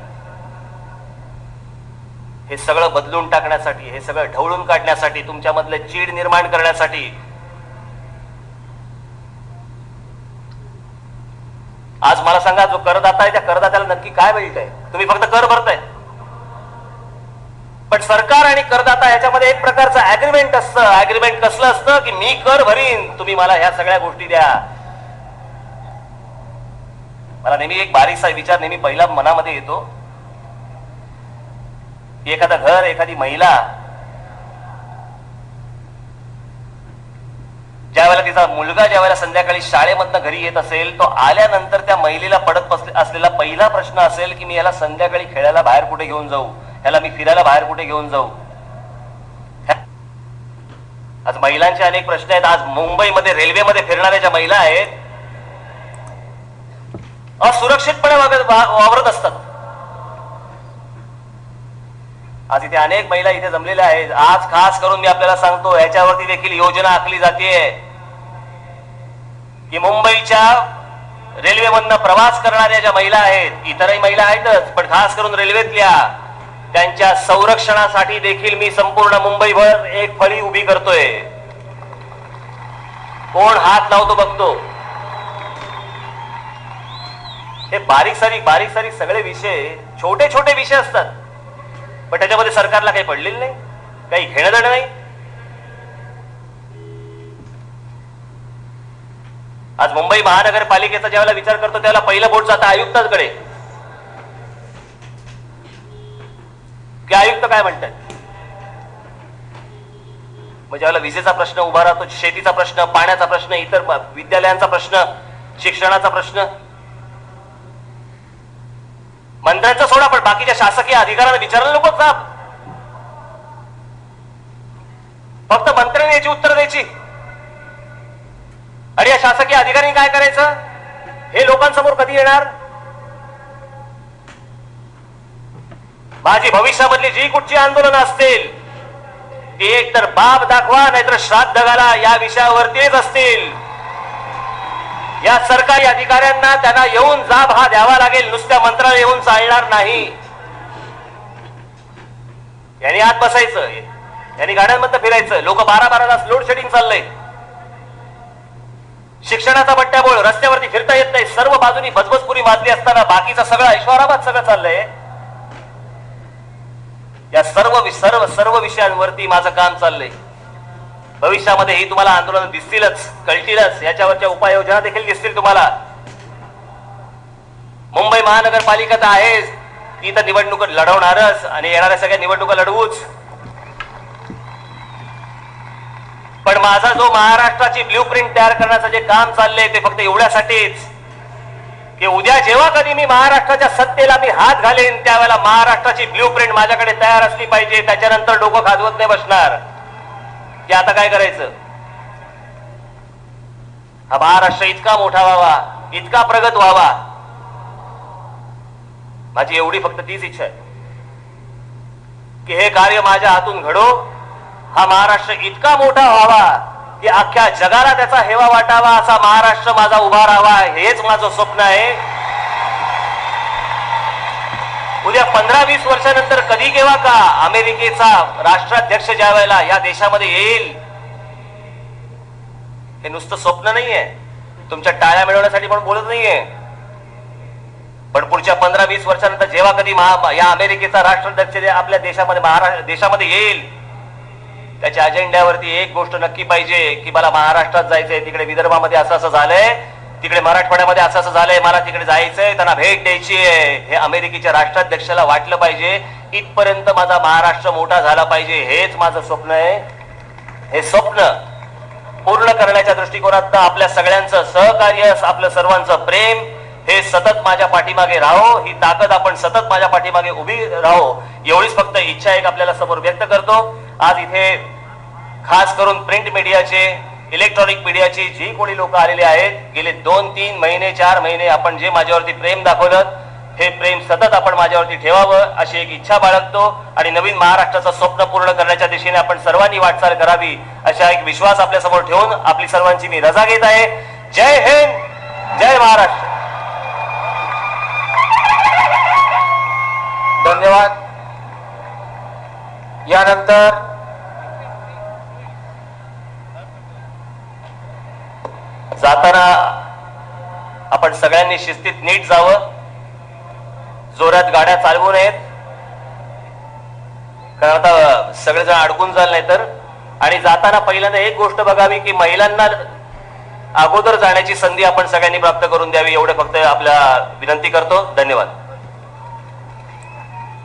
हे सगळं बदलून टाकण्यासाठी, हे सगळं ढवळून काढण्यासाठी, तुमच्यामधलं चीड निर्माण करण्यासाठी आज मला सांगा, जो करदाता आहे त्या करदात्याला नक्की काय मिळतंय? तुम्ही फक्त कर भरताय, पण सरकार आणि करदाता याच्यामध्ये एक प्रकारचं अग्रीमेंट असतं. अग्रीमेंट कसलं असतं की मी कर भरीन, तुम्ही मला ह्या सगळ्या गोष्टी द्या. मला नेहमी एक बारीकसा विचार नेहमी पहिला मनामध्ये येतो की एखादं घर, एखादी महिला ज्यावेळेला तिचा मुलगा ज्यावेळेला संध्याकाळी शाळेमधनं घरी येत असेल, तो आल्यानंतर त्या महिलेला पडत असलेला पहिला प्रश्न असेल की मी याला संध्याकाळी खेळायला बाहेर कुठे घेऊन जाऊ, याला मी फिरायला बाहेर कुठे घेऊन जाऊ. आज महिलांचे अनेक प्रश्न आहेत. आज मुंबईमध्ये रेल्वेमध्ये फिरणाऱ्या ज्या महिला आहेत, असुरक्षितपणे वावरत असतात. आज इथे अनेक महिला इथे जमलेल्या आहेत. आज खास करून मी आपल्याला सांगतो, याच्यावरती देखील योजना आखली जाते की मुंबईच्या रेल्वेमधनं प्रवास करणाऱ्या ज्या महिला आहेत, इतरही महिला आहेतच, पण खास करून रेल्वेतल्या, त्यांच्या संरक्षणासाठी देखील मी संपूर्ण मुंबईभर एक फळी उभी करतोय. कोण हात लावतो बघतो. हे बारीक सारीक सगळे विषय, छोटे छोटे विषय असतात, पण त्याच्यामध्ये सरकारला काही पडलेलं नाही, काही घेणं देणं नाही. आज मुंबई महानगरपालिकेचा ज्यावेळेला विचार करतो त्यावेळेला पहिलं बोट जातं आयुक्तांकडे की आयुक्त काय म्हणतात. मग ज्यावेळेला विजेचा प्रश्न उभा राहतो, शेतीचा प्रश्न, पाण्याचा प्रश्न, इतर विद्यालयांचा प्रश्न, शिक्षणाचा प्रश्न, मंत्र्यांचा सोडा, पण बाकीच्या शासकीय अधिकाऱ्यांना विचारायला नको साहेब. फक्त मंत्र्यांनी याची उत्तर द्यायची आणि या शासकीय अधिकाऱ्यांनी काय करायचं हे लोकांसमोर कधी येणार. माझी भविष्यामधली जी कुठची आंदोलनं असतील ती एक तर बाब दाखवा नाहीतर श्राद्ध घाला या विषयावरतीच असतील. या सरकारी अधिकाऱ्यांना त्यांना येऊन जाब हा द्यावा लागेल, नुसत्या मंत्रालय येऊन चालणार नाही. यांनी आत बसायचं, यांनी गाड्यांमध्ये फिरायचं. लोक 12-12 तास लोड शेडिंग चाललंय. शिक्षणाचा बट्ट्याबोळ, रस्त्यावरती फिरता येत नाही, सर्व बाजूनी भजबजपुरी माजली असताना बाकीचा सगळं ऐश्वराबाद सगळं चाललंय. या सर्व विषयांवरती माझं काम चाललंय. भविष्यामध्ये ही तुम्हाला आंदोलन दिसतीलच, कळतीलच, याच्यावरच्या उपाययोजना देखील दिसतील तुम्हाला. मुंबई महानगरपालिका तर आहेच, ती तर निवडणूक लढवणारच आणि येणाऱ्या सगळ्या निवडणुका लढवूच. पण माझा जो महाराष्ट्राची ब्ल्यूप्रिंट तयार करण्याचं जे काम चाललंय ते फक्त एवढ्यासाठीच की उद्या जेव्हा कधी मी महाराष्ट्राच्या सत्तेला मी हात घालेन त्यावेळेला महाराष्ट्राची ब्ल्यूप्रिंट माझ्याकडे तयार असली पाहिजे. त्याच्यानंतर डोकं खाजवत नाही बसणार की आता काय करायचं. हा महाराष्ट्र इतका मोठा व्हावा, इतका प्रगत व्हावा, माझी एवढी फक्त तीच इच्छा आहे की हे कार्य माझ्या हातून घडो. हा महाराष्ट्र इतका मोठा व्हावा की अख्ख्या जगाला त्याचा हेवा वाटावा, असा महाराष्ट्र माझा उभा राहावा, हेच माझं स्वप्न आहे. उद्या 15-20 वर्षानंतर कधी केव्हा का अमेरिकेचा राष्ट्राध्यक्ष ज्या वेळेला या देशामध्ये येईल, हे नुसतं स्वप्न नाहीये, तुमच्या टाळ्या मिळवण्यासाठी पण बोलत नाहीये. पण पुढच्या 15-20 वर्षानंतर जेव्हा कधी या अमेरिकेचा राष्ट्राध्यक्ष आपल्या देशामध्ये येईल, त्याच्या अजेंड्यावरती एक गोष्ट नक्की पाहिजे की मला महाराष्ट्रात जायचंय, तिकडे विदर्भामध्ये असं असं झालंय, तिकडे मराठवाड्यामध्ये असं असं झालंय, मला तिकडे जायचंय, त्यांना भेट द्यायची आहे, हे अमेरिकेच्या राष्ट्राध्यक्षाला वाटलं पाहिजे. इथपर्यंत माझा महाराष्ट्र मोठा झाला पाहिजे, हेच माझं स्वप्न आहे. हे स्वप्न पूर्ण करण्याच्या दृष्टिकोनात आपल्या सगळ्यांचं सहकार्य, आपलं सर्वांचं प्रेम हे सतत माझ्या पाठीमागे राहो, ही ताकद आपण सतत माझ्या पाठीमागे उभी राहो, एवढीच फक्त इच्छा एक आपल्याला समोर व्यक्त करतो. आज इथे खास करून प्रिंट मीडियाचे, इलेक्ट्रॉनिक मीडियाची जी कोणी लोक आलेले आहेत, गेले 2-3 महिने 4 महिने आपण जे माझ्यावरती प्रेम दाखवलं, हे प्रेम सतत आपण माझ्यावरती ठेवावं अशी एक इच्छा बाळगतो आणि नवीन महाराष्ट्राचं स्वप्न पूर्ण करण्याच्या दिशेने आपण सर्वांनी वाटचाल करावी अशा एक विश्वास आपल्या समोर ठेवून आपली सर्वांची मी रजा घेत आहे. जय हिंद, जय महाराष्ट्र. धन्यवाद. यानंतर जाताना आपण सगळ्यांनी शिस्तीत नीट जावं, जोरात गाड्या चालवू नयेत, कारण आता सगळेजण अडकून जाल नाही तर. आणि जाताना पहिल्यांदा एक गोष्ट बघावी की महिलांना अगोदर जाण्याची संधी आपण सगळ्यांनी प्राप्त करून द्यावी, एवढे फक्त आपल्या विनंती करतो. धन्यवाद.